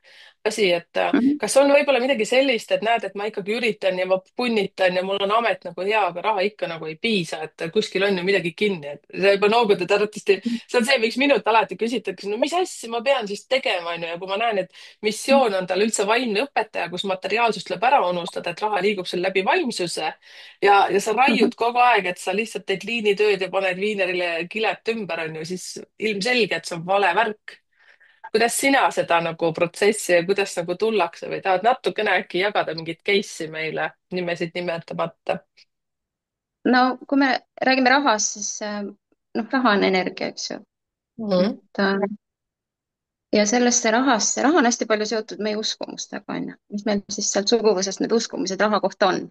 asi, et Mhm. kas on võib-olla midagi sellist, et näed, et ma ikkagi üritan ja ma punnitan ja mul on amet nagu hea, aga raha ikka nagu ei piisa, et kuskil on ju midagi kinni, et sa juba noogutad arvatavasti. see on see, miks minult alati küsitakse, no mis asja ma pean siis tegema, onju, ja kui ma näen, et missioon on tal üldse vaimne õpetaja, kus materiaalsust tuleb ära unustada, et raha liigub sul läbi vaimsuse ja sa Mhm. raiud kogu aeg, et sa lihtsalt teed liinitööd ja paned viinerile kilet ümber, onju, siis ilmselge, et see on vale värk. kuidas sina seda nagu protsessi ja kuidas nagu tullakse või tahad natukene äkki jagada mingit case'i meile, nimesid nimetamata? no kui me räägime rahast, siis noh, raha on energia, eks ju. Mhm, et ja sellesse rahasse, raha on hästi palju seotud meie uskumustega, on ju. Mis meil siis sealt suguvõsast need uskumused raha kohta on?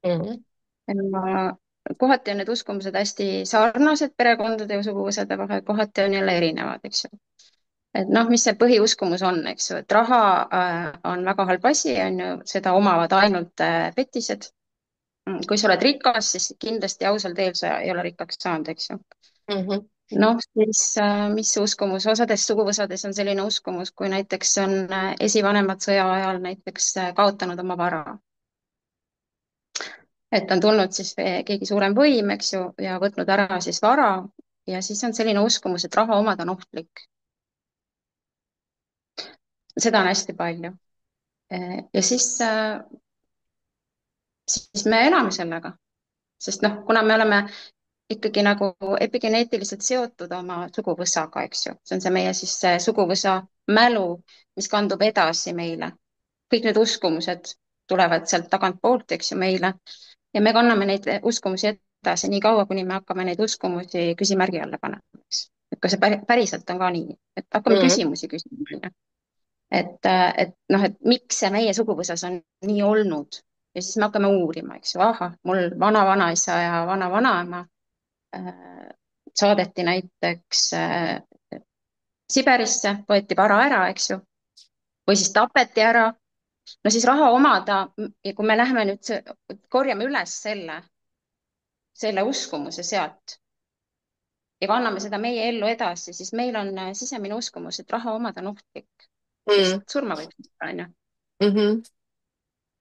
mhm, ja kohati on need uskumused hästi sarnased perekondade ja suguvõsade vahel, kohati on jälle erinevad, eks ju. Et noh, mis see põhiuskumus on, eks ju, et raha on väga halb asi, on ju, seda omavad ainult petised. Kui sa oled rikas, siis kindlasti ausal teel sa ei ole rikkaks saanud, eks ju. mhm, Noh, siis mis see uskumus, osades suguvõsades on selline uskumus, kui näiteks on esivanemad sõja ajal näiteks kaotanud oma vara. Et on tulnud siis keegi suurem võim, eks ju, ja võtnud ära siis vara ja siis on selline uskumus, et raha omada on ohtlik. Seda on hästi palju. Ja siis me elame sellega, sest noh, kuna me oleme ikkagi nagu epigeneetiliselt seotud oma suguvõsaga, eks ju, see on see meie siis see suguvõsa mälu, mis kandub edasi meile. kõik need uskumused tulevad sealt tagantpoolt, eks ju, meile ja me kanname neid uskumusi edasi nii kaua, kuni me hakkame neid uskumusi küsimärgi alla panema, eks. et kas see päriselt on ka nii, et hakkame mhm, küsimusi küsima, et noh, et miks see meie suguvõsas on nii olnud ja siis me hakkame uurima, eks ju, ahah, mul vana-vanaisa ja vana-vanaema äh, saadeti näiteks Siberisse, võeti vara ära, eks ju, või siis tapeti ära. No siis raha omada ja kui me läheme nüüd, korjame üles selle uskumuse sealt ja kanname seda meie ellu edasi, siis meil on sisemine uskumus, et raha omada on ohtlik, mhm, sest surma võib saada, on ju. mhm.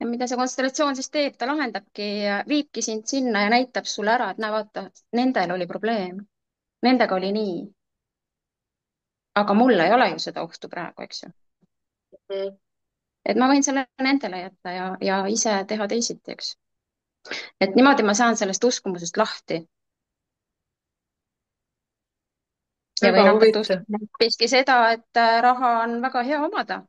Ja mida see konstellatsioon siis teeb, ta lahendabki, viibki sind sinna ja näitab sulle ära, et näe, vaata, nendel oli probleem, nendega oli nii, aga mul ei ole ju seda ohtu praegu, eks ju. Mhm. Et ma võin selle nendele jätta ja ise teha teisiti, eks. Et niimoodi ma saan sellest uskumusest lahti ja väga võin hakata huvitav. uskuma hoopiski seda, et raha on väga hea omada.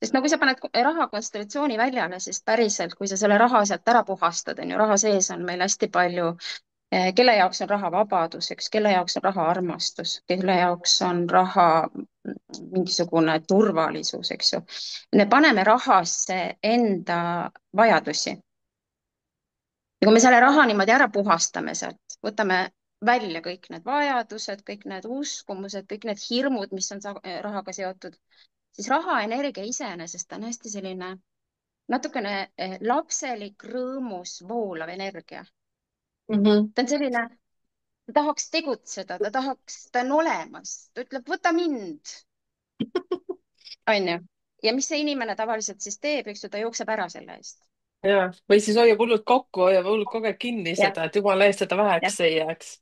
sest no kui sa paned raha konstellatsiooni väljale, siis päriselt, kui sa selle raha sealt ära puhastad, on ju, raha sees on meil hästi palju, kelle jaoks on raha vabadus, eks, kelle jaoks on raha armastus, kelle jaoks on raha mingisugune turvalisus, eks ju. me paneme rahasse enda vajadusi ja kui me selle raha niimoodi ära puhastame sealt, võtame välja kõik need vajadused, kõik need uskumused, kõik need hirmud, mis on rahaga seotud, siis raha energia iseenesest on hästi selline natukene lapselik, rõõmus, voolav energia. Mhm. ta on selline, ta tahaks tegutseda, ta on olemas, ta ütleb, võta mind, onju. ja mis see inimene tavaliselt siis teeb, eks ju, ta jookseb ära selle eest. Ja, või siis hoiab hullult kokku, hoiab hullult kogu aeg kinni jah, seda, et jumala eest seda jah, väheks ei jääks.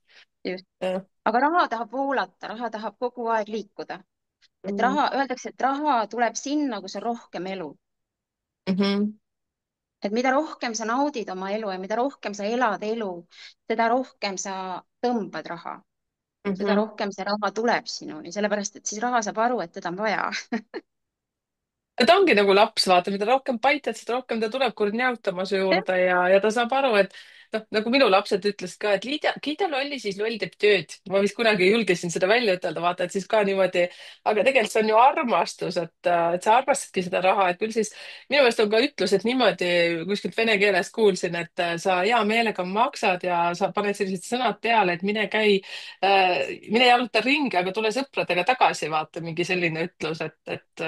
just. Jah. aga raha tahab voolata, raha tahab kogu aeg liikuda. et Mhm, raha, öeldakse, et raha tuleb sinna, kus on rohkem elu. mhm, et mida rohkem sa naudid oma elu ja mida rohkem sa elad elu, seda rohkem sa tõmbad raha, seda mhm. rohkem see raha tuleb sinuni, sellepärast et siis raha saab aru, et teda on vaja. ta ongi nagu laps, vaata, mida rohkem paitad, seda rohkem ta tuleb kord näotama su juurde ja ta saab aru, et noh, nagu minu lapsed ütlesid ka, et kiida lolli, siis loll teeb tööd. ma vist kunagi julgesin seda välja ütelda, vaata, et siis ka niimoodi, aga tegelikult see on ju armastus, et sa armastadki seda raha, et küll siis minu meelest on ka ütlus, et niimoodi kuskilt vene keelest kuulsin, et sa hea meelega maksad ja sa paned sellised sõnad peale, et mine jaluta ringi, aga tule sõpradega tagasi, vaata, mingi selline ütlus, et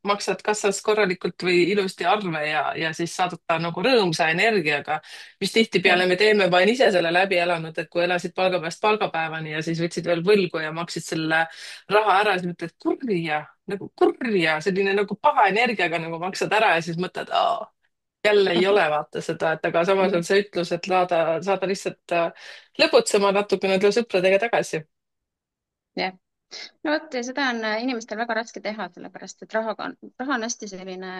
maksad kassas korralikult või ilusti arve ja siis saadad ta nagu rõõmsa energiaga, mis jah, tihtipeale me teeme, ma olen ise selle läbi elanud, et kui elasid palgapäevast palgapäevani ja siis võtsid veel võlgu ja maksid selle raha ära, siis mõtled kurja, selline nagu paha energiaga nagu maksad ära ja siis mõtled, jälle ei ole vaata seda, et aga samas on see ütlus, et saada lihtsalt lõbutsema natukene, tule sõpradega tagasi. jah. no vot ja seda on inimestel väga raske teha, sellepärast et raha on hästi selline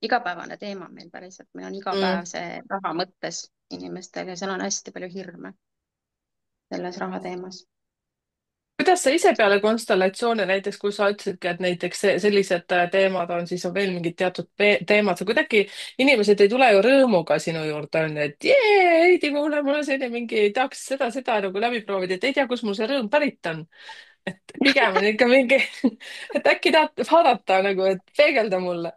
igapäevane teema meil päriselt, meil on iga Mm. päev see raha mõttes inimestel ja seal on hästi palju hirme selles raha teemas. kuidas sa ise peale konstellatsioone näiteks, kui sa ütlesidki, et näiteks sellised teemad on, siis on veel mingid teatud teemad, sa kuidagi, inimesed ei tule ju rõõmuga sinu juurde, on ju, et jee, Heidi, kuule, mul on selline mingi, tahaks seda nagu läbi proovida, et ei tea, kust mul see rõõm pärit on. et pigem on ikka mingi, et äkki tahad vaadata nagu, et peegelda mulle.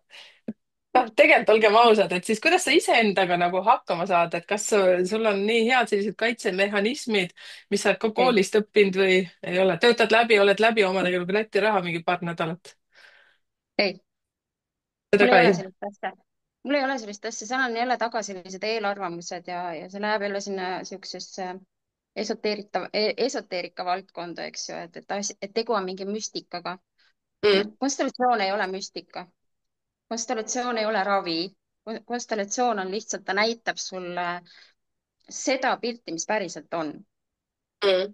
noh, tegelikult olgem ausad, et siis kuidas sa iseendaga nagu hakkama saad, et kas sul on nii head sellised kaitsemehhanismid, mis sa oled ka ei, koolist õppinud või ei ole, töötad läbi, oled läbi omadega nagu Läti raha mingi paar nädalat? ei, seda mul ei ka ole ei. sellist asja. mul ei ole sellist asja, seal on jälle taga sellised eelarvamused ja see läheb jälle sinna siuksesse esoteerika valdkonda, eks ju, et tegu on mingi müstikaga. mm,. konstellatsioon ei ole müstika, konstellatsioon ei ole ravi. konstellatsioon on lihtsalt, ta näitab sulle seda pilti, mis päriselt on. Mm,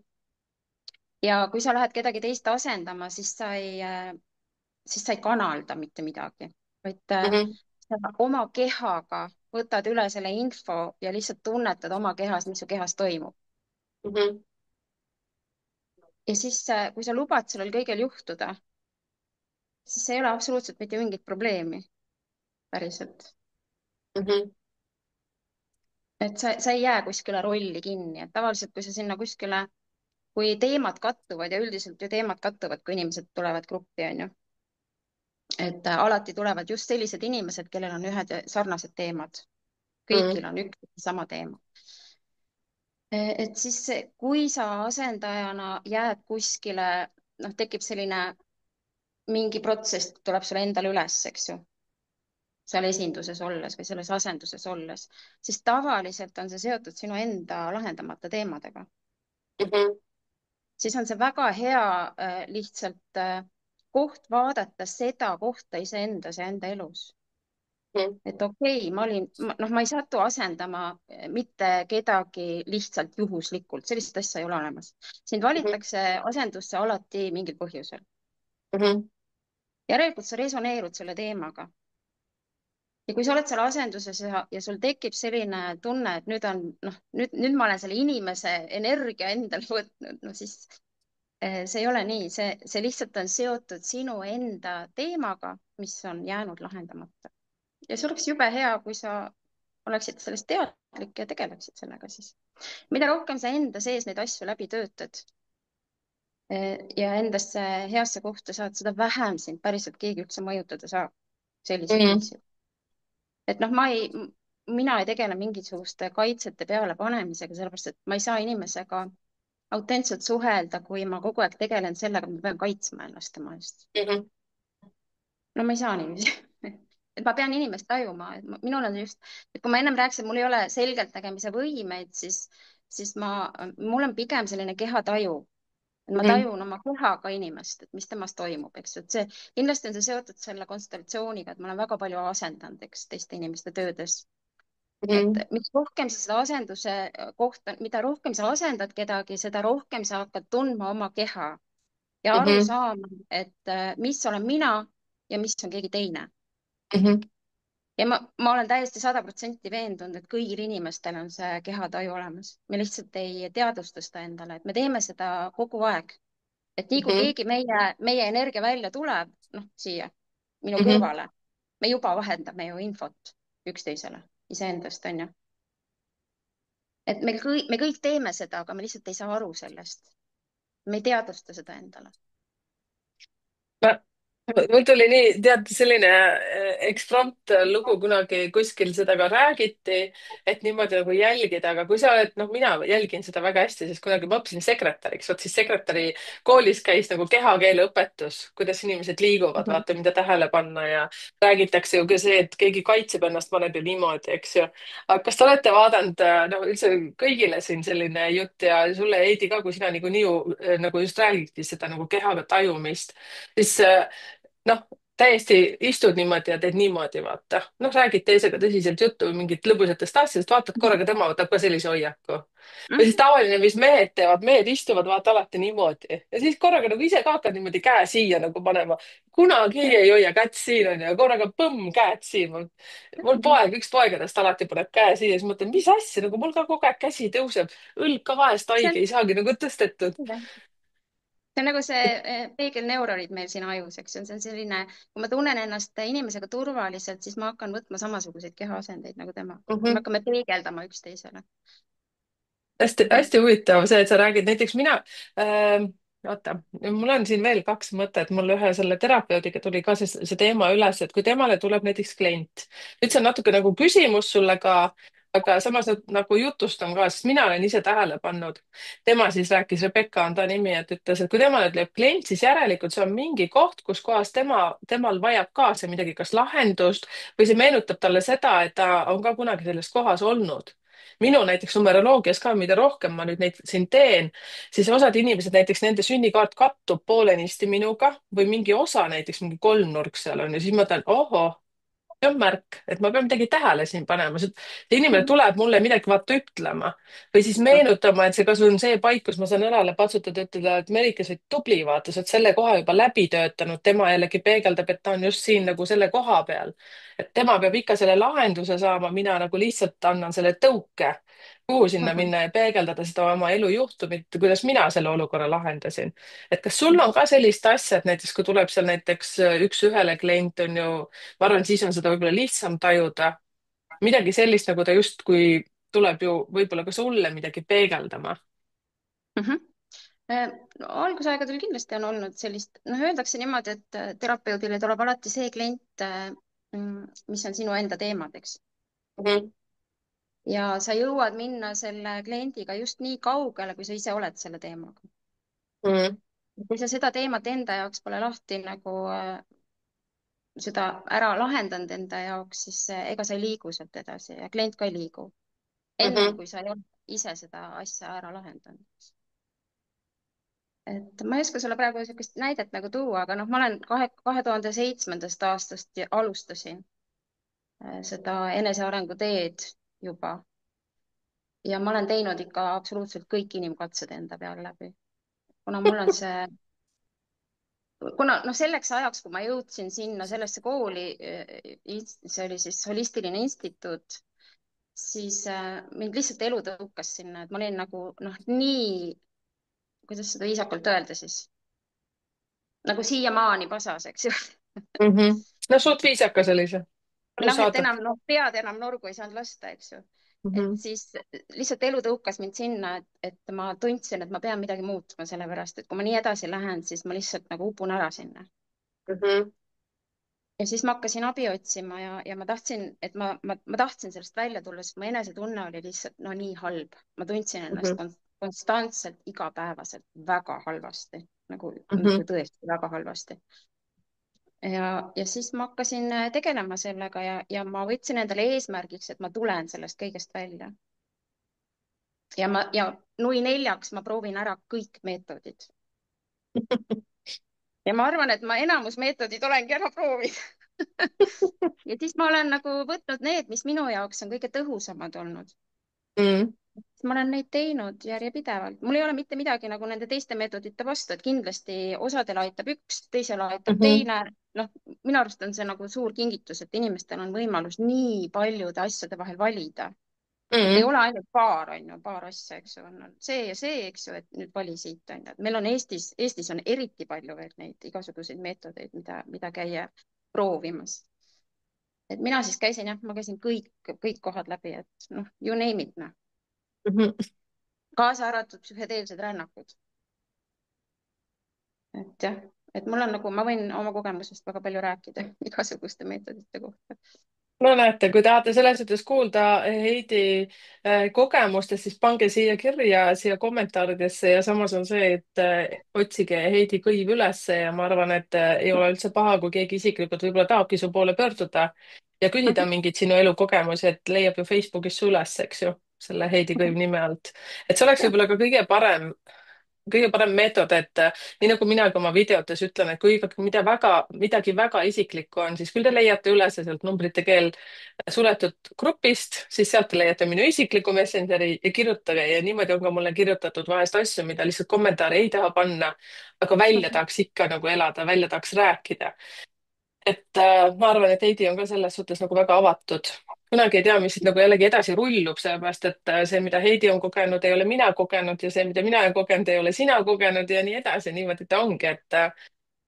ja kui sa lähed kedagi teist asendama, siis sa ei kanalda mitte midagi, vaid mm, sa oma kehaga võtad üle selle info ja lihtsalt tunnetad oma kehas, mis su kehas toimub. mm, Ja siis, kui sa lubad sellel kõigel juhtuda, siis ei ole absoluutselt mitte mingit probleemi, päriselt. mm, Sa ei jää kuskile rolli kinni, et tavaliselt, kui sa sinna kuskile, kui teemad kattuvad ja üldiselt ju teemad kattuvad, kui inimesed tulevad gruppi, on ju, et alati tulevad just sellised inimesed, kellel on ühed ja sarnased teemad. mm, kõigil on üks ja sama teema. Et siis, kui sa asendajana jääd kuskile, noh, tekib selline mingi protsess, tuleb sulle endale üles, eks ju, seal esinduses olles või selles asenduses olles, siis tavaliselt on see seotud sinu enda lahendamata teemadega. mm, Siis on see väga hea lihtsalt koht vaadata seda kohta iseendas ja enda elus. mm, Et okei, noh, ma ei satu asendama mitte kedagi lihtsalt juhuslikult, sellist asja ei ole olemas. Sind mm, valitakse asendusse alati mingil põhjusel. mm, Järelikult sa resoneerud selle teemaga. Ja kui sa oled seal asenduses ja sul tekib selline tunne, et nüüd on, noh, nüüd ma olen selle inimese energia endale võtnud, no siis see ei ole nii, see lihtsalt on seotud sinu enda teemaga, mis on jäänud lahendamata. Ja see oleks jube hea, kui sa oleksid sellest teadlik ja tegeleksid sellega siis. mida rohkem sa enda sees neid asju läbi töötad ja endasse heasse kohta saad, seda vähem sind päriselt keegi üldse mõjutada saab sellisel mm, viisil. Et noh, mina ei tegele mingisuguste kaitsete pealepanemisega, sellepärast et ma ei saa inimesega autentselt suhelda, kui ma kogu aeg tegelen sellega, et ma pean kaitsma ennast tema eest. mm, No ma ei saa niiviisi. et ma pean inimest tajuma, et minul on just, et kui ma ennem rääkisin, et mul ei ole selgeltnägemise võimeid, siis mul on pigem selline kehataju. Et ma mm, tajun oma kehaga inimest, et mis temas toimub, eks ju, et see kindlasti on see seotud selle konstellatsiooniga, et ma olen väga palju asendanud, eks, teiste inimeste töödes. Et mm, mis rohkem sa seda asenduse kohta, mida rohkem sa asendad kedagi, seda rohkem sa hakkad tundma oma keha ja aru mm, saama, et mis olen mina ja mis on keegi teine. mm, Ja ma olen täiesti 100% veendunud, et kõigil inimestel on see kehataju olemas. Me lihtsalt ei teadvusta seda endale, et me teeme seda kogu aeg. Et nii kui mm, keegi meie energia välja tuleb, noh, siia minu mm. kõrvale, me juba vahendame ju infot üksteisele, iseendast, on ju. Et me kõik teeme seda, aga me lihtsalt ei saa aru sellest. Me ei teadvusta seda endale. ma mul tuli nii, tead, selline eksprompt lugu kunagi kuskil seda ka räägiti, et niimoodi nagu jälgida, aga kui sa oled, noh, mina jälgin seda väga hästi, sest kunagi ma õppisin sekretäriks, vot siis sekretäri koolis käis nagu kehakeele õpetus, kuidas inimesed liiguvad, Mhm. vaata, mida tähele panna ja räägitakse ju ka see, et keegi kaitseb ennast, paneb ju niimoodi, eks ju. aga kas te olete vaadanud, no üldse kõigile siin selline jutt ja sulle, Heidi, ka, kui sina niikuinii ju nagu just räägidki seda nagu kehaga tajumist, siis noh, täiesti istud niimoodi ja teed niimoodi, vaata. noh, räägid teisega tõsiselt juttu või mingit lõbusatest asjadest, vaatad korraga, tema võtab ka sellise hoiaku. või siis Mhm. tavaline, mis mehed teevad, mehed istuvad vaata alati niimoodi ja siis korraga nagu ise ka hakkad niimoodi käe siia nagu panema. kunagi ei hoia kätt siin onju ja korraga põmm, käed siin. mul Mhm. poeg, üks poegadest alati paneb käe siia ja siis mõtlen, mis asja, nagu mul ka kogu aeg käsi tõuseb, õlg ka vahest see haige ei saagi nagu tõstetud. on see on nagu see peegelneuronid meil siin ajus, eks ju, see on selline, kui ma tunnen ennast inimesega turvaliselt, siis ma hakkan võtma samasuguseid kehaasendeid nagu tema. me Mhm. hakkame peegeldama üksteisele. hästi, hästi huvitav see, et sa räägid, näiteks mina oota, mul on siin veel kaks mõtet, mul ühe selle terapeudiga tuli ka see teema üles, et kui temale tuleb näiteks klient, nüüd see on natuke nagu küsimus sulle ka, aga samas nagu jutustan ka, sest mina olen ise tähele pannud, tema siis rääkis, Rebecca on ta nimi, et ütles, et kui temale tuleb klient, siis järelikult see on mingi koht, kus kohas temal vajab ka see midagi, kas lahendust või see meenutab talle seda, et ta on ka kunagi selles kohas olnud. Minu näiteks numeroloogias ka, mida rohkem ma nüüd neid siin teen, siis osad inimesed näiteks nende sünnikaart kattub poolenisti minuga või mingi osa näiteks mingi kolmnurk seal on ja siis ma mõtlen, ohoh, see on märk, et ma pean midagi tähele siin panema, sest see inimene Mhm. tuleb mulle midagi vaata ütlema või siis meenutama, et see kas on see paik, kus ma saan õlale patsutada, ütelda, et Merike, sa oled tubli, vaata, sa oled selle koha juba läbi töötanud, tema jällegi peegeldab, et ta on just siin nagu selle koha peal. et tema peab ikka selle lahenduse saama, mina nagu lihtsalt annan selle tõuke, kuhu sinna Mhm. minna ja peegeldada seda oma elujuhtumit, kuidas mina selle olukorra lahendasin. et kas sul on ka sellist asja, et näiteks kui tuleb seal näiteks üks-ühele klient on ju, ma arvan, siis on seda võib-olla lihtsam tajuda. midagi sellist, nagu ta justkui tuleb ju võib-olla ka sulle midagi peegeldama. Mhm. No, algusaegadel kindlasti on olnud sellist, noh, öeldakse niimoodi, et terapeudile tuleb alati see klient, mis on sinu enda teemad, eks. Mhm, Ja sa jõuad minna selle kliendiga just nii kaugele, kui sa ise oled selle teemaga. mhm, Kui sa seda teemat enda jaoks pole lahti nagu seda ära lahendanud enda jaoks, siis ega sa ei liigu sealt edasi ja klient ka ei liigu, enne mhm, kui sa ei ole ise seda asja ära lahendanud. Et ma ei oska sulle praegu niisugust näidet nagu tuua, aga noh, ma olen 2007. aastast alustasin seda enesearengu teed juba ja ma olen teinud ikka absoluutselt kõik inimkatsed enda peal läbi, kuna mul on see, kuna noh, selleks ajaks, kui ma jõudsin sinna sellesse kooli, see oli siis holistiline instituut, siis mind lihtsalt elu tõukas sinna, et ma olin nagu noh, nii, kuidas seda viisakalt öelda siis, nagu siiamaani pasas, eks ju. mhm. no suht viisakas oli see, või noh, et arusaadav. enam noh, pead enam nurgu ei saanud lasta, eks ju. et Mhm, siis lihtsalt elu tõukas mind sinna, et ma tundsin, et ma pean midagi muutma, sellepärast et kui ma nii edasi lähen, siis ma lihtsalt nagu upun ära sinna. mhm, Ja siis ma hakkasin abi otsima ja ma tahtsin, et ma tahtsin sellest välja tulla, sest mu enesetunne oli lihtsalt no nii halb. Ma tundsin ennast mhm, konstantselt igapäevaselt väga halvasti, mhm, nagu tõesti väga halvasti. Ja siis ma hakkasin tegelema sellega ja ma võtsin endale eesmärgiks, et ma tulen sellest kõigest välja. Ja nui neljaks ma proovin ära kõik meetodid. Ja ma arvan, et ma enamus meetodid olengi ära proovinud. ja siis ma olen nagu võtnud need, mis minu jaoks on kõige tõhusamad olnud. mhm, Ma olen neid teinud järjepidevalt. mul ei ole mitte midagi nagu nende teiste meetodite vastu, et kindlasti osadele aitab üks, teisele aitab mhm, teine. noh, minu arust on see nagu suur kingitus, et inimestel on võimalus nii paljude asjade vahel valida. et ei mhm, ole ainult paar, on ju, paar asja, eks ju, on see ja see, eks ju, et nüüd vali siit, on ju. et meil on Eestis on eriti palju veel neid igasuguseid meetodeid, mida käia proovimas. Et mina siis käisin jah, ma käisin kõik kohad läbi, et noh, you name it, noh, mhm. kaasa arvatud psühhedeelsed rännakud. Et jah, et mul on nagu, ma võin oma kogemusest väga palju rääkida igasuguste meetodite kohta. no näete, kui tahate selles suhtes kuulda Heidi kogemustest, siis pange siia kirja, siia kommentaaridesse ja samas on see, et otsige Heidi Kõiv ülesse ja ma arvan, et ei ole üldse paha, kui keegi isiklikult võib-olla tahabki su poole pöörduda ja küsida Mhm, mingeid sinu elukogemusi, et leiab ju Facebookis su üles, eks ju, selle Heidi mhm. Kõiv nime alt. et see oleks Jah. võib-olla ka kõige parem meetod, et nii nagu minagi oma videotes ütlen, et kui ikkagi midagi väga isiklikku on, siis küll te leiate üles sealt numbrite keel suletud grupist, siis sealt te leiate minu isikliku Messengeri ja kirjutage ja niimoodi on ka mulle kirjutatud vahest asju, mida lihtsalt kommentaari ei taha panna, aga välja Mhm. tahaks ikka nagu elada, välja tahaks rääkida. et ma arvan, et Heidi on ka selles suhtes nagu väga avatud. kunagi ei tea, mis siit nagu jällegi edasi rullub, sellepärast et see, mida Heidi on kogenud, ei ole mina kogenud ja see, mida mina olen kogenud, ei ole sina kogenud ja nii edasi. Niimoodi ta ongi,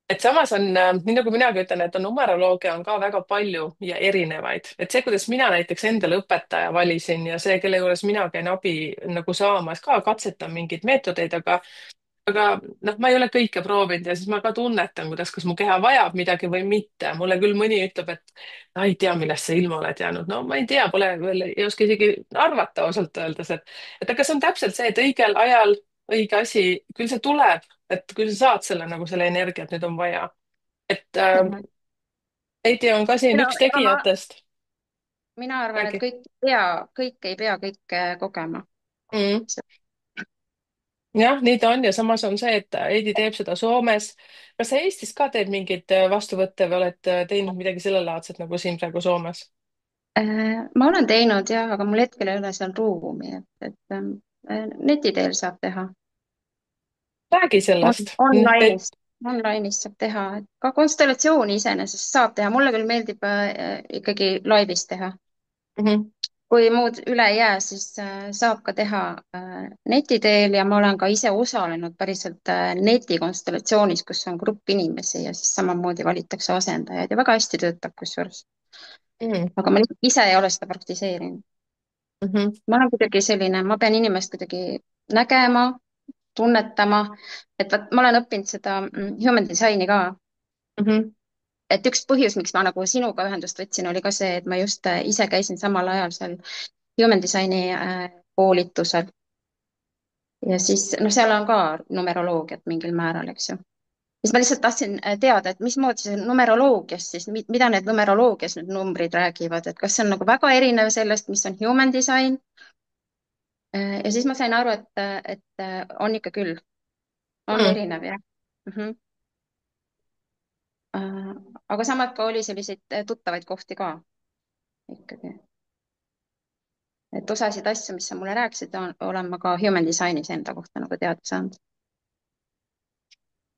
et samas on, nii nagu minagi ütlen, et on numeroloogia on ka väga palju ja erinevaid. Et see, kuidas mina näiteks endale õpetaja valisin ja see, kelle juures mina käin abi nagu saamas, ka katsetan mingeid meetodeid, aga noh, ma ei ole kõike proovinud ja siis ma ka tunnetan, kuidas, kas mu keha vajab midagi või mitte. Mulle küll mõni ütleb, et "No, ei tea, millest sa ilma oled jäänud. No ma ei tea, pole veel, ei oska isegi arvata ausalt öeldes, et aga see on täpselt see, et õigel ajal õige asi, küll see tuleb, et küll sa saad selle nagu selle energia, et nüüd on vaja. Et Mhm. Heidi on ka siin Ega, üks ega ma, tegijatest. mina arvan, et Räägi. kõik ei pea kõike kogema. Mm. Jah, nii ta on ja samas on see, et Heidi teeb seda Soomes. Kas sa Eestis ka teed mingeid vastuvõtte või oled teinud midagi sellelaadset nagu siin praegu Soomes? Ma olen teinud jah, aga mul hetkel ei ole seal ruumi, et neti teel saab teha. Räägi sellest. Online'is saab teha, et ka konstellatsiooni iseenesest saab teha, mulle küll meeldib ikkagi laivis teha. Mhm, kui muud üle ei jää, siis saab ka teha neti teel ja ma olen ka ise osalenud päriselt netikonstellatsioonis, kus on grupp inimesi ja siis samamoodi valitakse asendajad ja väga hästi töötab kusjuures. mhm, aga ma lihtsalt ise ei ole seda praktiseerinud. mhm, ma olen kuidagi selline, ma pean inimest kuidagi nägema, tunnetama, et vot ma olen õppinud seda human design'i ka. mhm, Et üks põhjus, miks ma nagu sinuga ühendust võtsin, oli ka see, et ma just ise käisin samal ajal seal human design'i koolitusel ja siis noh, seal on ka numeroloogiat mingil määral, eks ju. siis ma lihtsalt tahtsin teada, et mismoodi see numeroloogias siis, mida need numeroloogias need numbrid räägivad, et kas see on nagu väga erinev sellest, mis on human design. Ja siis ma sain aru, et on ikka küll, on mhm. erinev jah. Mhm. Aga samas ka oli selliseid tuttavaid kohti ka ikkagi. Et osasid asju, mis sa mulle rääkisid, olen ma ka human design'is enda kohta nagu teada saanud.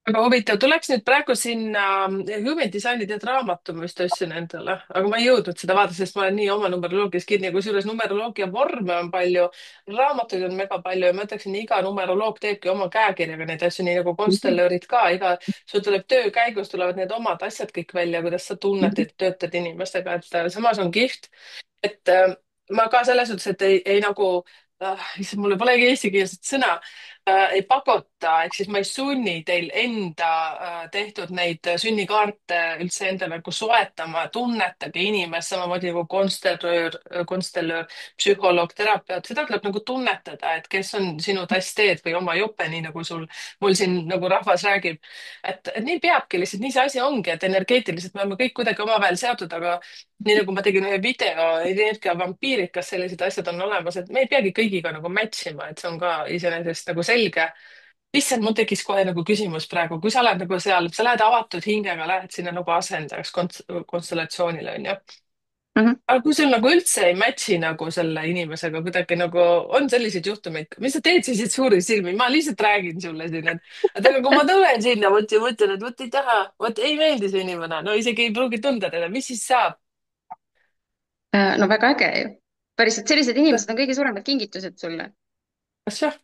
Väga huvitav, tuleks nüüd praegu sinna Human Designi tead raamatu, ma just ostsin endale, aga ma ei jõudnud seda vaadata, sest ma olen nii oma numeroloogias kinni, kusjuures numeroloogia vorme on palju, raamatuid on mega palju ja ma ütleksin, iga numeroloog teebki oma käekirjaga neid asju, nii nagu konstellöörid ka, sul tuleb töö käigus tulevad need omad asjad kõik välja, kuidas sa tunned, et töötad inimestega, et samas on kihvt, et ma ka selles suhtes, et ei nagu issand, mulle polegi eestikeelset sõna, ei pakota, ehk siis ma ei sunni teil enda tehtud neid sünnikaarte üldse endale nagu soetama, tunnetage inimest samamoodi nagu konstellöör, psühholoog, terapeut, seda tuleb nagu tunnetada, et kes on sinu tassteed või oma jope, nii nagu mul siin nagu rahvas räägib. et nii peabki lihtsalt, nii see asi ongi, et energeetiliselt me oleme kõik kuidagi omavahel seotud, aga nii nagu ma tegin ühe video, energiavampiirid, kas sellised asjad on olemas, et me ei peagi kõigiga nagu match ima, et see on ka iseenesest nagu selge. issand, mul tekkis kohe nagu küsimus praegu, kui sa oled nagu seal, sa lähed avatud hingega, lähed sinna nagu asendajaks konstellatsioonile, onju. Mhm. aga kui sul nagu üldse ei match'i nagu selle inimesega kuidagi nagu on selliseid juhtumeid, mis sa teed siis suuri silmi, ma lihtsalt räägin sulle siin, et aga kui ma tulen sinna, vot ja mõtlen, et vot ei taha, vot ei meeldi see inimene, no isegi ei pruugi tunda teda, mis siis saab? No väga äge ju. päriselt sellised inimesed on kõige suuremad kingitused sulle. kas jah?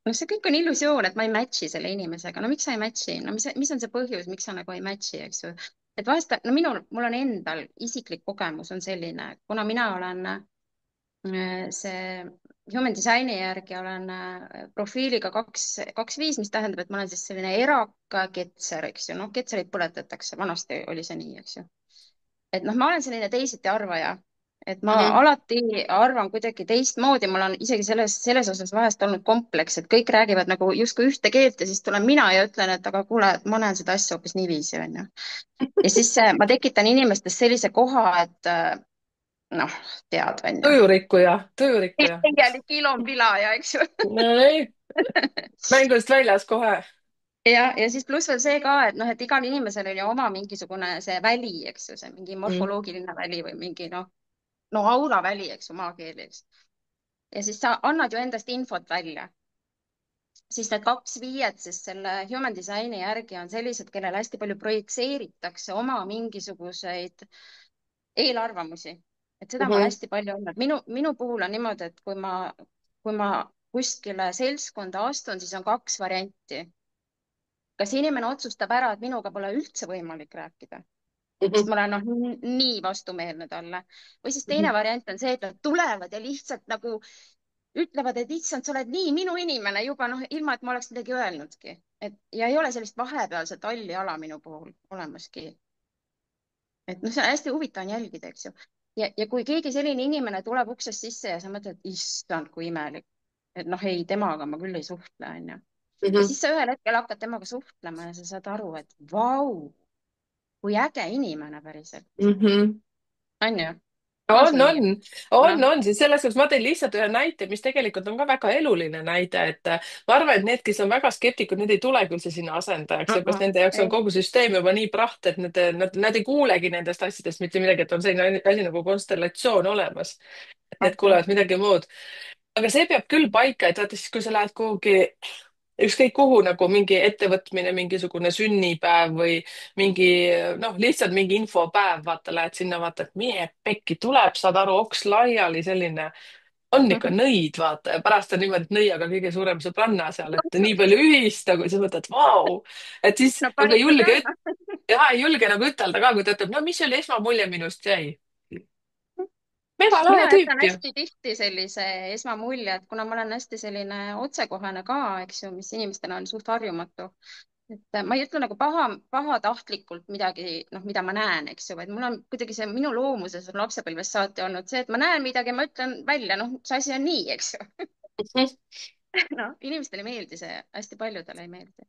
no see kõik on illusioon, et ma ei match'i selle inimesega. No miks sa ei match'i? No mis on see põhjus, miks sa nagu ei match'i, eks ju? et vahest, no mul on endal isiklik kogemus on selline, kuna mina olen see human design'i järgi olen profiiliga 2, 2, 5, mis tähendab, et ma olen siis selline erakaketser, eks ju. noh, ketsereid põletatakse, vanasti oli see nii, eks ju. et noh, ma olen selline teisiti arvaja, et ma Mhm. alati arvan kuidagi teistmoodi, mul on isegi selles osas vahest olnud kompleks, et kõik räägivad nagu justkui ühte keelt ja siis tulen mina ja ütlen, et aga kuule, et ma näen seda asja hoopis niiviisi, onju. ja siis ma tekitan inimestes sellise koha, et noh, tead, onju. tujurikkuja, tujurikkuja. tegelik ilonpilaja, eks ju. no ei, mängust väljas kohe. ja siis pluss veel see ka, et noh, et igal inimesel on ju oma mingisugune see väli, eks ju, see mingi Mm. morfoloogiline väli või mingi noh, no auraväli, eks ju, maakeeli, eks. ja siis sa annad ju endast infot välja. siis need 2, 5 siis selle human design'i järgi on sellised, kellele hästi palju projitseeritakse oma mingisuguseid eelarvamusi. et seda on mul mhm, hästi palju olnud. minu puhul on niimoodi, et kui ma kuskile seltskonda astun, siis on kaks varianti. kas inimene otsustab ära, et minuga pole üldse võimalik rääkida, sest mhm, ma olen noh, nii vastumeelne talle. või siis mhm, teine variant on see, et nad tulevad ja lihtsalt nagu ütlevad, et issand, sa oled nii minu inimene juba noh, ilma et ma oleks midagi öelnudki. Ja ei ole sellist vahepealset halli ala minu puhul olemaski. noh, see on hästi huvitav on jälgida, eks ju. ja kui keegi selline inimene tuleb uksest sisse ja sa mõtled, issand, kui imelik. et noh, ei, temaga ma küll ei suhtle, onju. ja mhm, siis sa ühel hetkel hakkad temaga suhtlema ja sa saad aru, et vau, kui äge inimene päriselt. mhm. on ju? on sul on, nii? noh, on, siis selles suhtes ma tõin lihtsalt ühe näite, mis tegelikult on ka väga eluline näide, et ma arvan, et need, kes on väga skeptikud, need ei tulegi üldse sinna asendajaks, seepärast nende jaoks on ei. kogu süsteem juba nii praht, et nad ei kuulegi nendest asjadest mitte midagi, et on selline asi nagu konstellatsioon olemas, et need kuulevad Absoluutselt. midagi muud. aga see peab küll paika, et vaata siis, kui sa lähed kuhugi ükskõik kuhu nagu mingi ettevõtmine, mingisugune sünnipäev või mingi noh, lihtsalt mingi infopäev, vaata, lähed sinna, vaata, et mine pekki, tuleb, saad aru, oks laiali, selline on ikka nõid, vaata, ja pärast on niimoodi, et nõiaga kõige suurem sõbranna seal, et nii palju ühist nagu, siis mõtled, vau, et siis no aga ei panite julge, tähele. jah, ei julge nagu ütelda ka, kui ta ütleb, no mis oli esmamulje minust jäi. mega mina lahe jätan tüüp ju. hästi tihti sellise esmamulje, et kuna ma olen hästi selline otsekohene ka, eks ju, mis inimestele on suht harjumatu, et ma ei ütle nagu pahatahtlikult midagi, noh, mida ma näen, eks ju, vaid mul on kuidagi see minu loomuses on lapsepõlvest saati olnud see, et ma näen midagi ja ma ütlen välja, noh, see asi on nii, eks ju. noh, inimestele ei meeldi see, hästi paljudele ei meeldi.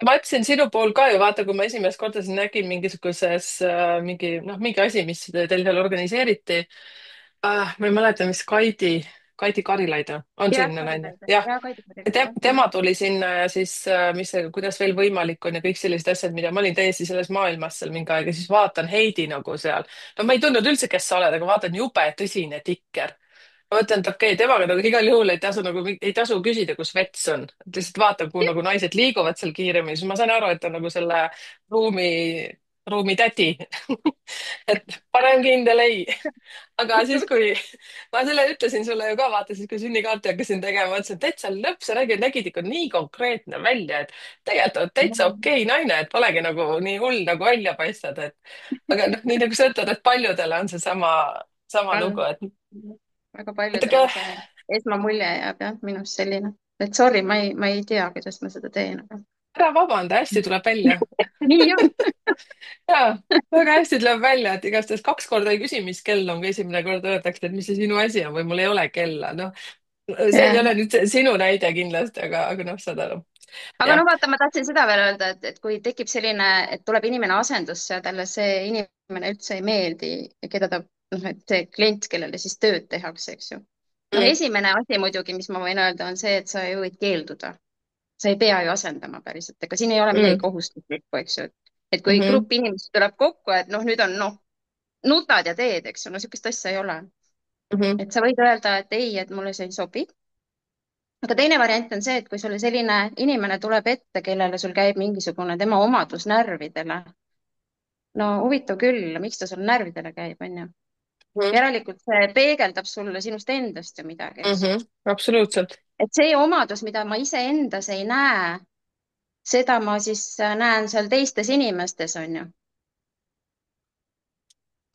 ma ütlesin sinu puhul ka ju, vaata, kui ma esimest korda sind nägin mingisuguses mingi asi, mis teil seal organiseeriti. Ma ei mäleta, mis Kaidi Karilaid on jah, selline naine, Karilaid, jah. ja Kaidi Karilaid, jah. Tema tuli sinna ja siis, kuidas veel võimalik on ja kõik sellised asjad, mida ma olin täiesti selles maailmas seal mingi aeg ja siis vaatan Heidi nagu seal. no ma ei tundnud üldse, kes sa oled, aga vaatan jube tõsine tikker. ma mõtlen, et okei, temaga nagu igal juhul ei tasu nagu, ei tasu küsida, kus vets on. Et lihtsalt vaatan, kuhu nagu naised liiguvad seal kiiremini, siis ma saan aru, et ta on nagu selle ruumi, ruumi tädi. et parem kindel ei. aga siis, kui ma selle ütlesin sulle ju ka, vaata siis, kui sünnikaarti hakkasin tegema, mõtlesin, et täitsa lõpp, sa nägid ikka nii konkreetne välja, et tegelikult oled täitsa okei naine, et polegi nagu nii hull nagu välja paistad, et aga noh, nii nagu sa ütled, et paljudele on seesama, sama on. lugu, väga et paljudele aga see esmamulje jääb jah minust selline, et sorry, ma ei tea, kuidas ma seda teen, aga ära vabanda, hästi tuleb välja. nii on. jaa, väga hästi tuleb välja, et igastahes 2 korda ei küsi, mis kell on, kui esimene kord öeldakse, et mis see sinu asi on või mul ei ole kella, noh. see ei jah. ole nüüd sinu näide kindlasti, aga noh, saad aru. aga jah. no vaata, ma tahtsin seda veel öelda, et kui tekib selline, et tuleb inimene asendusse ja talle see inimene üldse ei meeldi, keda ta, noh, et see klient, kellele siis tööd tehakse, eks ju. noh, Mm, esimene asi muidugi, mis ma võin öelda, on see, et sa ju võid keelduda. sa ei pea ju asendama päriselt, ega siin ei ole midagi mm, kohustuslikku, eks ju. et kui mhm, grupp inimesi tuleb kokku, et noh, nüüd on noh, nutad ja teed, eks ju, no sihukest asja ei ole. mhm, et sa võid öelda, et ei, et mulle see ei sobi. aga teine variant on see, et kui sulle selline inimene tuleb ette, kellele sul käib mingisugune tema omadus närvidele, no huvitav küll, miks ta sul närvidele käib, onju. mhm, järelikult see peegeldab sulle sinust endast ju midagi, eks ju. absoluutselt. et see omadus, mida ma iseendas ei näe, seda ma siis näen seal teistes inimestes, onju.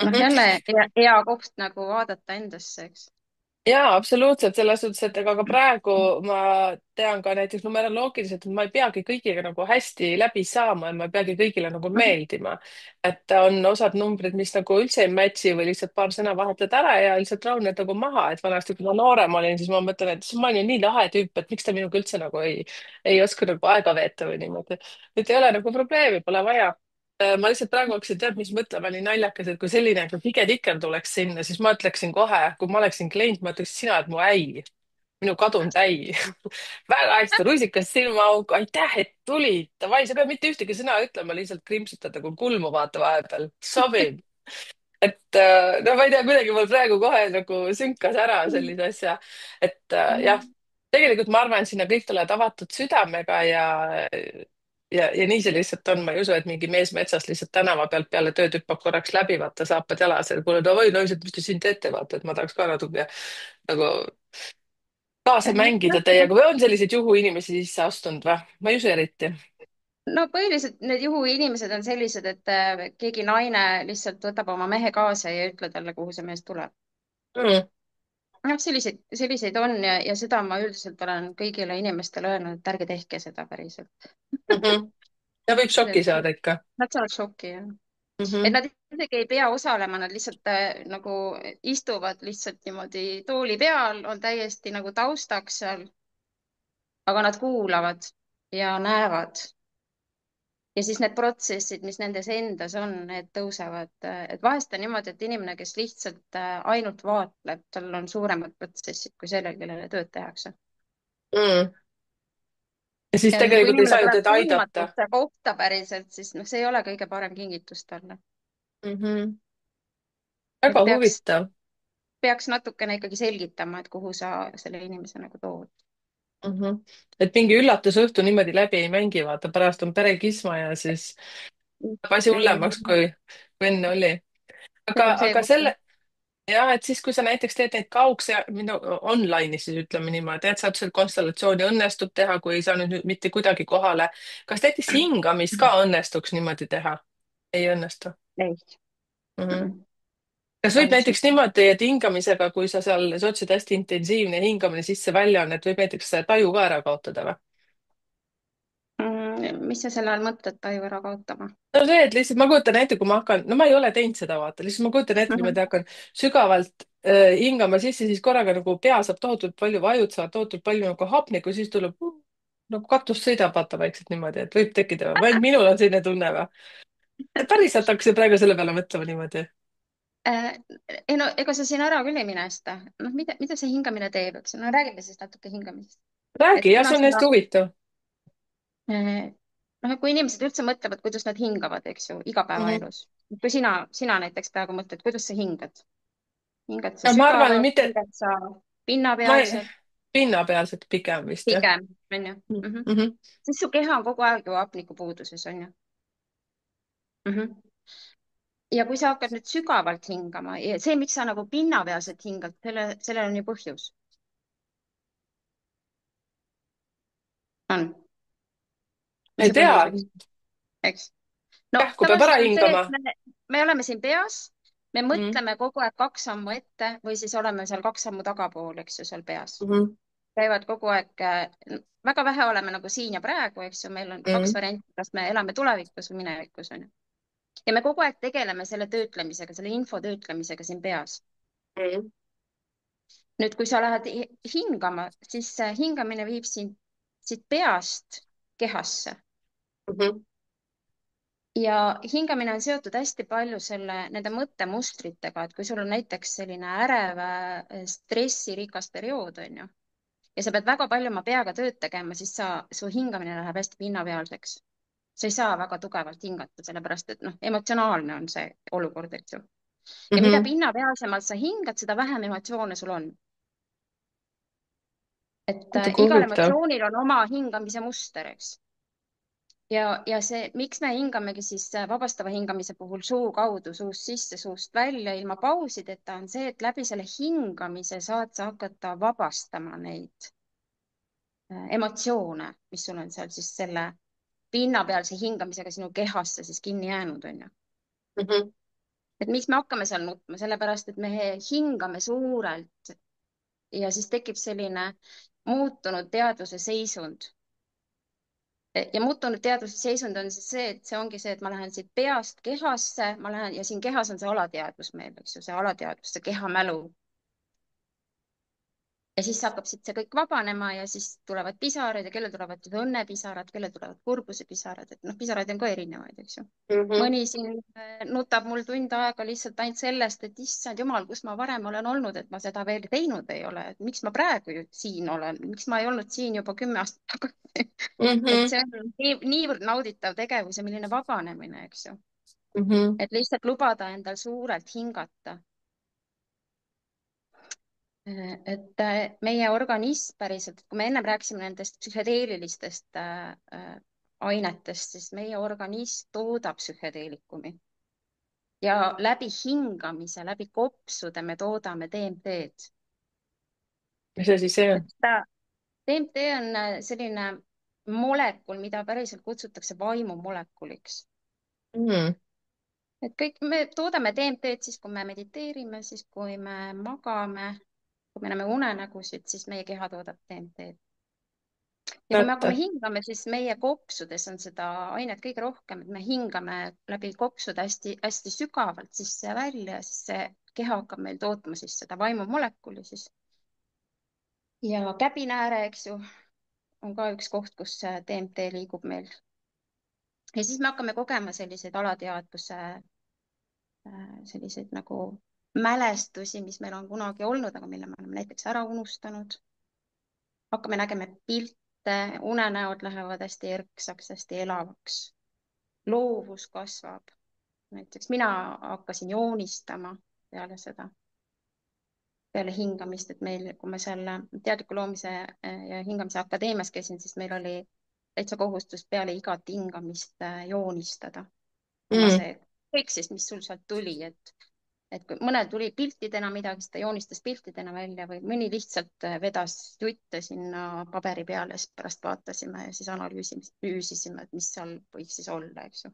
noh, Mhm. jälle hea koht nagu vaadata endasse, eks. jaa, absoluutselt, selles suhtes, et ega ka praegu ma tean ka näiteks numeroloogiliselt, et ma ei peagi kõigiga nagu hästi läbi saama ja ma ei peagi kõigile nagu meeldima. et on osad numbrid, mis nagu üldse ei match'i või lihtsalt paar sõna vahetad ära ja lihtsalt rahuned nagu maha, et vanasti, kui ma noorem olin, siis ma mõtlen, et ma olin ju nii lahe tüüp, et miks ta minuga üldse nagu ei oska nagu aega veeta või niimoodi. nüüd ei ole nagu probleemi, pole vaja. ma lihtsalt praegu hakkasin, tead, mis mõtlema, oli naljakas, et kui selline Fige Tikker tuleks sinna, siis ma ütleksin kohe, kui ma oleksin klient, ma ütleks, sina oled mu äi, minu kadunud äi. väga hästi, rusikas silmaauk, aitäh, et tulid. Davai, sa ei pea mitte ühtegi sõna ütlema, lihtsalt krimpsutad nagu kulmu vaata vahepeal. sobib. et no ma ei tea, kuidagi mul praegu kohe nagu sünkas ära sellise asja. et jah, tegelikult ma arvan, et sinna kõik tulevad avatud südamega ja ja nii see lihtsalt on, ma ei usu, et mingi mees metsast lihtsalt tänava pealt peale tööd hüppab korraks läbi, vaata saapad jalas ja kuule, davai naised, mis te siin teete, vaata, et ma tahaks ka natuke nagu kaasa mängida Noh, teiega või on selliseid juhuinimesi sisse astunud või? ma ei usu eriti no põhiliselt need juhuinimesed on sellised, et keegi naine lihtsalt võtab oma mehe kaasa ja ei ütle talle, kuhu see mees tuleb. mm. noh, selliseid on ja seda ma üldiselt olen kõigile inimestele öelnud, et ärge tehke seda päriselt. Mm -hmm. ja võib šoki Et saada ikka nad saavad šoki, jah. mm. Et -hmm. nad isegi ei pea osalema, nad lihtsalt nagu istuvad lihtsalt niimoodi tooli peal, on täiesti nagu taustaks seal, aga nad kuulavad ja näevad. Ja siis need protsessid, mis nendes endas on, need tõusevad. Et vahest on niimoodi, et inimene, kes lihtsalt ainult vaatleb, tal on suuremad protsessid kui sellel, kellele tööd tehakse. Mm. ja siis Ja kui tegelikult ei inimene saa ju tuleb teda aidata tundmatusse kohta päriselt, siis noh, see ei ole kõige parem kingitus talle. mm. -hmm. Et väga huvitav peaks natukene ikkagi selgitama, et kuhu sa selle inimese nagu tood. mm. -hmm. et mingi üllatusõhtu niimoodi läbi ei mängi, vaata, pärast on perekisma ja siis läheb asi ei, hullemaks, kui enne oli. see aga, on see aga koht. selle, jah, et siis, kui sa näiteks teed neid minu online'is, siis ütleme niimoodi, et sealt konstellatsiooni õnnestub teha, kui ei saa nüüd mitte kuidagi kohale. kas näiteks hingamist ka õnnestuks niimoodi teha? ei õnnestu ei. mm. -hmm. Mm-mm. kas võib Kahjuks näiteks mitte. niimoodi, et hingamisega, kui sa ütlesid hästi intensiivne hingamine sisse-välja on, et võib näiteks taju ka ära kaotada või? Mis sa selle all mõtled, taju ära kaotama? no see, et lihtsalt ma kujutan ette, kui ma hakkan, no ma ei ole teinud seda, vaata, lihtsalt ma kujutan ette niimoodi, hakkan sügavalt hingama sisse, siis korraga nagu pea saab tohutult palju vajutada, tohutult palju nagu hapnikku, siis tuleb nagu katus sõidab, vaata vaikselt niimoodi, et võib tekkida või ainult minul on selline tunne või? päriselt hakkasin praegu selle peale mõtlema niimoodi. Äh, ei no ega sa siin ära küll ei mine seda. Noh, mida see hingamine teeb, eks? No räägime siis natuke hingamisest. räägi, Et jah, kuna see on hästi huvitav äh, noh, kui inimesed üldse mõtlevad, kuidas nad hingavad, eks ju, mm. -hmm. igapäevaelus. kui sina näiteks praegu mõtled, kuidas sa hingad? hingad sa no ma arvan, et sügavalt, mitte, hingad sa ma ei, pinnapealselt, pinnapealselt pigem vist jah pigem, on ju mm. mm. -hmm. -hmm. siis su keha on kogu aeg ju hapnikupuuduses, on ju mm. -hmm. ja kui sa hakkad nüüd sügavalt hingama ja see, miks sa nagu pinnapealselt hingad, sellel on ju põhjus. on, mis ei see põhjus tea, võiks, eks? No kähku peab ära tavaliselt on see, hingama et me oleme siin peas, me mm. mõtleme kogu aeg 2 sammu ette või siis oleme seal 2 sammu tagapool, eks ju, seal peas. -hmm. käivad kogu aeg, väga vähe oleme nagu siin ja praegu, eks ju, meil on kaks Mm. varianti, kas me elame tulevikus või minevikus, on ju. ja me kogu aeg tegeleme selle töötlemisega, selle info töötlemisega siin peas. Mm. Nüüd, kui sa lähed hingama, siis hingamine viib sind siit peast kehasse Mhm. ja hingamine on seotud hästi palju nende mõttemustritega, et kui sul on näiteks selline ärev, stressirikas periood, on ju, ja sa pead väga palju oma peaga tööd tegema, siis su hingamine läheb hästi pinnapealseks. sa ei saa väga tugevalt hingata, sellepärast et noh, emotsionaalne on see olukord, eks ju. ja mida Mhm. pinnapealsemalt sa hingad, seda vähem emotsioone sul on. et natuke igal huvitav. emotsioonil on oma hingamise muster, eks. ja see, miks me hingamegi siis vabastava hingamise puhul suu kaudu, suust sisse, suust välja, ilma pausideta, on see, et läbi selle hingamise saad sa hakata vabastama neid emotsioone, mis sul on seal siis selle pinnapealse hingamisega sinu kehasse siis kinni jäänud, on ju. Mhm. et miks me hakkame seal nutma, sellepärast et me hingame suurelt ja siis tekib selline muutunud teadvuse seisund. ja muutunud teadvuse seisund on siis see, et see ongi see, et ma lähen siit peast kehasse, ma lähen ja siin kehas on see alateadvus meil, eks ju, see alateadvus, see kehamälu. ja siis hakkab siit see kõik vabanema ja siis tulevad pisarad ja kellel tulevad õnnepisarad, kellel tulevad kurbuspisarad, et noh, pisaraid on ka erinevaid, eks ju. Mhm. mõni siin nutab mul tund aega lihtsalt ainult sellest, et issand jumal, kus ma varem olen olnud, et ma seda veel teinud ei ole, et miks ma praegu ju siin olen, miks ma ei olnud siin juba 10 aastat tagasi. et Mhm. see on niivõrd nauditav tegevus ja milline vabanemine, eks ju. Mhm. et lihtsalt lubada endal suurelt hingata. et meie organism päriselt, kui me ennem rääkisime nendest psühhedeelilistest ainetest, siis meie organism toodab psühhedeelikumi ja läbi hingamise, läbi kopsude me toodame DMT-d. mis asi see on? DMT on selline molekul, mida päriselt kutsutakse vaimumolekuliks. Mm. Et kõik, me toodame DMT-d siis, kui me mediteerime, siis kui me magame, kui me näeme unenägusid, siis meie keha toodab DMT-d. Ja kui me hakkame näete. hingama, siis meie kopsudes on seda ainet kõige rohkem, et me hingame läbi kopsude hästi-hästi sügavalt sisse ja välja, siis see keha hakkab meil tootma siis seda vaimumolekuli siis. Ja käbinääre, eks ju, on ka üks koht, kus see DMT liigub meil. Ja siis me hakkame kogema selliseid alateadvuse, selliseid nagu mälestusi, mis meil on kunagi olnud, aga mille me oleme näiteks ära unustanud. Hakkame nägema pilte, unenäod lähevad hästi erksaks, hästi elavaks. Loovus kasvab. Näiteks mina hakkasin joonistama peale seda, peale hingamist, et meil, kui ma seal teadliku loomise ja hingamise akadeemias käisin, siis meil oli täitsa kohustus peale igat hingamist joonistada oma Mm. see, kõik siis, mis sul sealt tuli, et kui mõnel tuli piltidena midagi, siis ta joonistas piltidena välja või mõni lihtsalt vedas jutte sinna paberi peale, siis pärast vaatasime ja siis analüüsisime, et mis seal võiks siis olla, eks ju.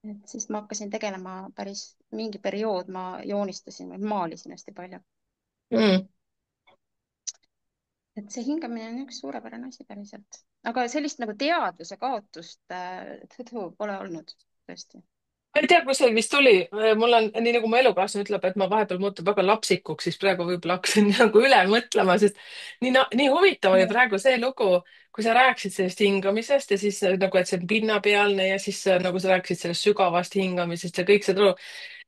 Et siis ma hakkasin tegelema päris mingi periood, ma joonistasin või maalisin hästi palju. Mm. Et see hingamine on üks suurepärane asi päriselt. Aga sellist nagu teadvuse kaotust pole olnud tõesti. ma ei tea, kust see vist tuli. Mul on nii, nagu mu elukaaslane ütleb, et ma vahepeal muutun väga lapsikuks, siis praegu võib-olla hakkasin nagu üle mõtlema, sest nii huvitav oli praegu see lugu, kui sa rääkisid sellest hingamisest ja siis nagu, et see on pinnapealne ja siis nagu sa rääkisid sellest sügavast hingamisest ja kõik see tulu.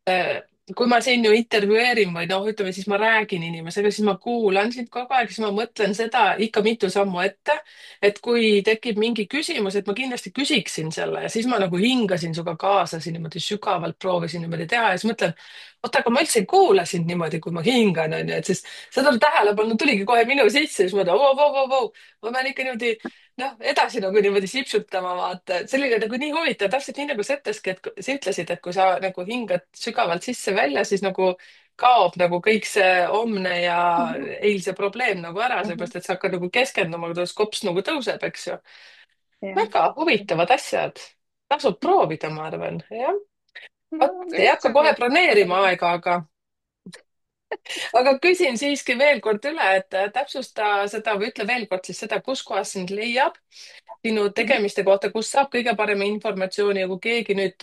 Äh, kui ma siin ju intervjueerin või noh, ütleme siis ma räägin inimesega, siis ma kuulan sind kogu aeg, siis ma mõtlen seda ikka mitu sammu ette, et kui tekib mingi küsimus, et ma kindlasti küsiksin selle ja siis ma nagu hingasin sinuga kaasa siin niimoodi sügavalt, proovisin niimoodi teha ja siis mõtlen, oota, aga ma üldse ei kuula sind niimoodi, kui ma hingan, onju, et siis seda tähelepanu tuligi kohe minu sisse, siis ma mõtlen, vau, ma pean ikka niimoodi noh, edasi nagu niimoodi sipsutama, vaata, et see oli nagu nii huvitav, täpselt nii nagu sa ütlesidki, et sa ütlesid, et kui sa nagu hingad sügavalt sisse-välja, siis nagu kaob nagu kõik see homne ja Mhm. eilse probleem nagu ära, Mhm. sellepärast et sa hakkad nagu keskenduma, kuidas kops nagu tõuseb, eks ju. Jah. väga huvitavad asjad. tasub proovida, ma arvan, jah. No, vot, ei hakka kohe üldse broneerima aega, aga küsin siiski veel kord üle, et täpsusta seda või ütle veel kord siis seda, kus kohas sind leiab sinu Mhm. tegemiste kohta, kust saab kõige parema informatsiooni ja kui keegi nüüd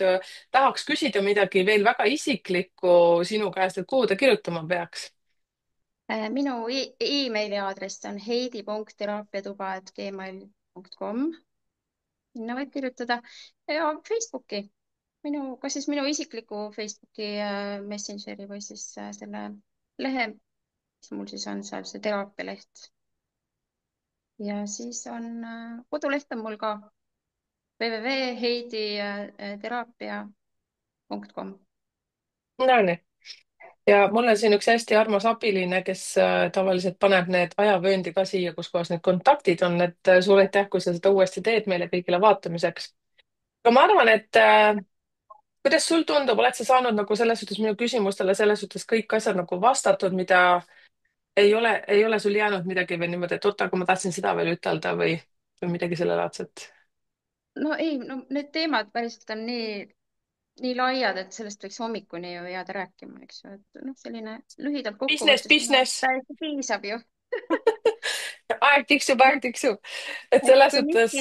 tahaks küsida midagi veel väga isiklikku sinu käest, et kuhu ta kirjutama peaks? Minu emaili aadress on heidi.teraapiatuba@gmail.com. sinna võib kirjutada ja Facebooki, kas siis minu isikliku Facebooki Messengeri või siis selle lehe, mis mul siis on seal, see teraapialeht. Ja siis on koduleht on mul ka www.heiditeraapia.com. Nonii. Ja mul on siin üks hästi armas abiline, kes tavaliselt paneb need ajavööndi ka siia, kus kohas need kontaktid on, et suur aitäh, kui sa seda uuesti teed meile kõigile vaatamiseks. aga ma arvan, et kuidas sul tundub, oled sa saanud nagu selles suhtes minu küsimustele selles suhtes kõik asjad nagu vastatud, mida ei ole sul jäänud midagi veel niimoodi, et oota, aga ma tahtsin seda veel ütelda või midagi sellelaadset? No ei, no need teemad päriselt on nii laiad, et sellest võiks hommikuni ju jääda rääkima, eks ju, et noh, selline lühidalt Business, kokkuvõttes minu arust business. täiesti piisab ju. aeg tiksub, aeg tiksub. et Et selles kui suhtes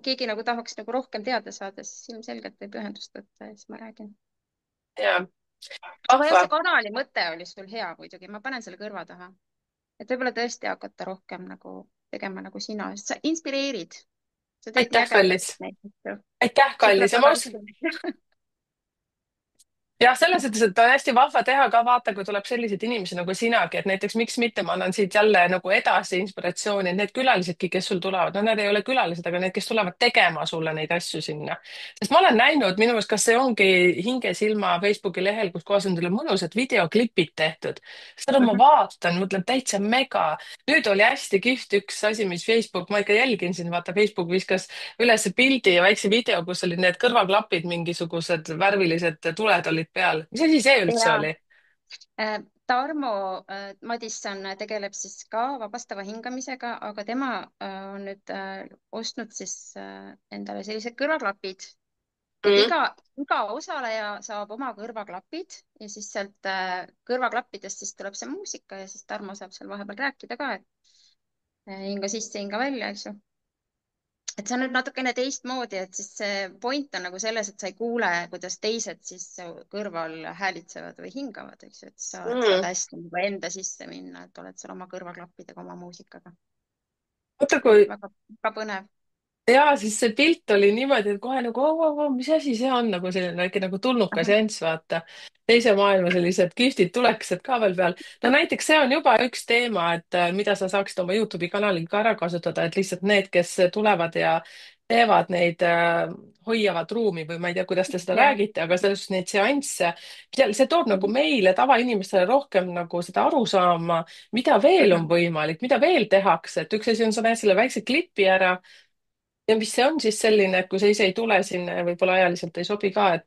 keegi nagu tahaks nagu rohkem teada saada, siis ilmselgelt võib ühendust võtta ja siis ma räägin. jaa, aga jah, vahva. see kanali mõte oli sul hea muidugi, ma panen selle kõrva taha, et võib-olla tõesti hakata rohkem nagu tegema nagu sina, sest sa inspireerid, sa teed nii aitäh, ägedaid kallis. neid asju. aitäh, sul tuleb kallis ja ma väga usun. hästi. jah, selles mõttes, et on hästi vahva teha ka, vaata, kui tuleb selliseid inimesi nagu sinagi, et näiteks miks mitte, ma annan siit jälle nagu edasi inspiratsiooni, et need külalisedki, kes sul tulevad, no need ei ole külalised, aga need, kes tulevad tegema sulle neid asju sinna. sest ma olen näinud, minu meelest, kas see ongi Hingesilma Facebooki lehel, kus kohas on teil mõnusad videoklipid tehtud. seda ma Mhm. vaatan, mõtlen täitsa mega. nüüd oli hästi kihvt üks asi, mis Facebook, ma ikka jälgin siin, vaata, Facebook viskas üles pildi ja väikse video, kus olid need kõrvaklapid, mingisugused värvilised tuled olid peal. mis asi see üldse ja oli? Tarmo Madisson tegeleb siis ka vabastava hingamisega, aga tema on nüüd ostnud siis endale sellised kõrvaklapid, et Mm. iga osaleja saab oma kõrvaklapid ja siis sealt kõrvaklappidest siis tuleb see muusika ja siis Tarmo saab seal vahepeal rääkida ka, et hinga sisse, hinga välja, eks ju. Et see on nüüd natukene teistmoodi, et siis see point on nagu selles, et sa ei kuule, kuidas teised siis su kõrval häälitsevad või hingavad, eks ju, et sa saad Mm. hästi nagu enda sisse minna, et oled seal oma kõrvaklappidega, oma muusikaga. oota, et kui väga põnev. ja siis see pilt oli niimoodi, et kohe nagu mis asi see on, nagu selline väike nagu tulnukas jants, vaata. teise maailma sellised kihvtid tulekesed ka veel peal. no näiteks see on juba üks teema, et mida sa saaksid oma Youtube'i kanalil ka ära kasutada, et lihtsalt need, kes tulevad ja teevad neid hoiavad ruumi või ma ei tea, kuidas te seda ja räägite, aga selles suhtes neid seansse, see toob nagu meile, tavainimestele rohkem nagu seda arusaama, mida veel on võimalik, mida veel tehakse, et üks asi on, sa näed selle väikse klipi ära ja mis see on siis selline, et kui sa ise ei tule sinna ja võib-olla ajaliselt ei sobi ka, et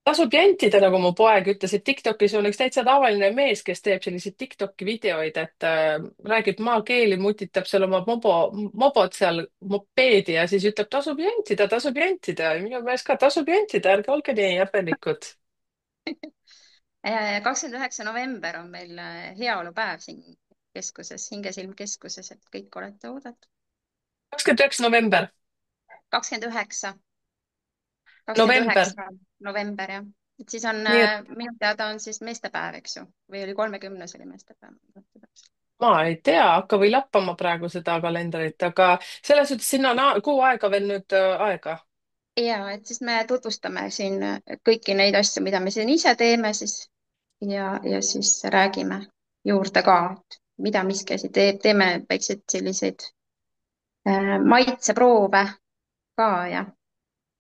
tasub jantida, nagu mu poeg ütles, et TikTokis on üks täitsa tavaline mees, kes teeb selliseid TikToki videoid, et räägib maakeeli, mutitab seal oma mobot seal, mopeedi ja siis ütleb, tasub jantida, tasub jantida. ja minu meelest ka tasub jantida, ärge olge nii häbelikud. 29. november on meil heaolupäev siin keskuses, Hingesilm keskuses, et kõik olete oodatud. 29. november, 29, kakskümmend november, üheksa november, jah. Et siis on, nii et minu teada on siis meestepäev, eks ju, või oli 30. oli meestepäev. ma ei tea, hakka või lappama praegu seda kalendrit, aga selles suhtes sinna on kuu aega veel nüüd aega. ja et siis me tutvustame siin kõiki neid asju, mida me siin ise teeme siis ja siis räägime juurde ka, et mida miski asi teeb, teeme väikseid selliseid maitseproove ka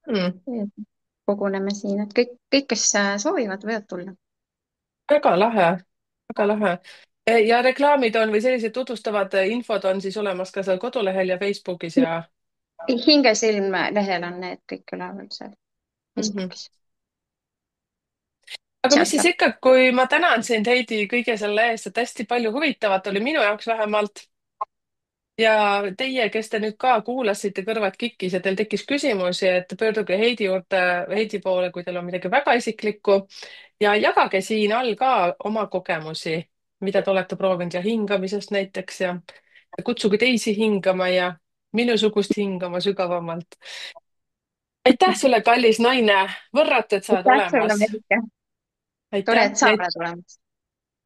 Hmm. ja koguneme siin, et kõik, kes soovivad, võivad tulla. väga lahe, väga lahe. Ja reklaamid on või sellised tutvustavad infod on siis olemas ka seal kodulehel ja Facebookis ja hingesilm lehel on need kõik üleval seal mhm. Facebookis. aga mis sealt siis saab. ikka, kui ma tänan sind, Heidi, kõige selle eest, et hästi palju huvitavat oli minu jaoks vähemalt. Ja teie, kes te nüüd ka kuulasite, kõrvad kikkis ja teil tekkis küsimusi, et pöörduge Heidi juurde, Heidi poole, kui teil on midagi väga isiklikku ja jagage siin all ka oma kogemusi, mida te olete proovinud ja hingamisest näiteks ja kutsuge teisi hingama ja minusugust hingama sügavamalt. aitäh sulle, kallis naine, võrratu, et sa oled aitäh sulle, olemas. Merike. tore, aitäh et sa ja oled olemas.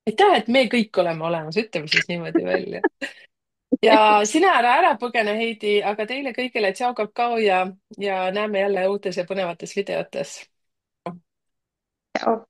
aitäh, et me kõik oleme olemas, ütleme siis niimoodi välja. ja sina ära põgene, Heidi, aga teile kõigile tšau, kakao ja näeme jälle uutes ja põnevates videotes. tšau.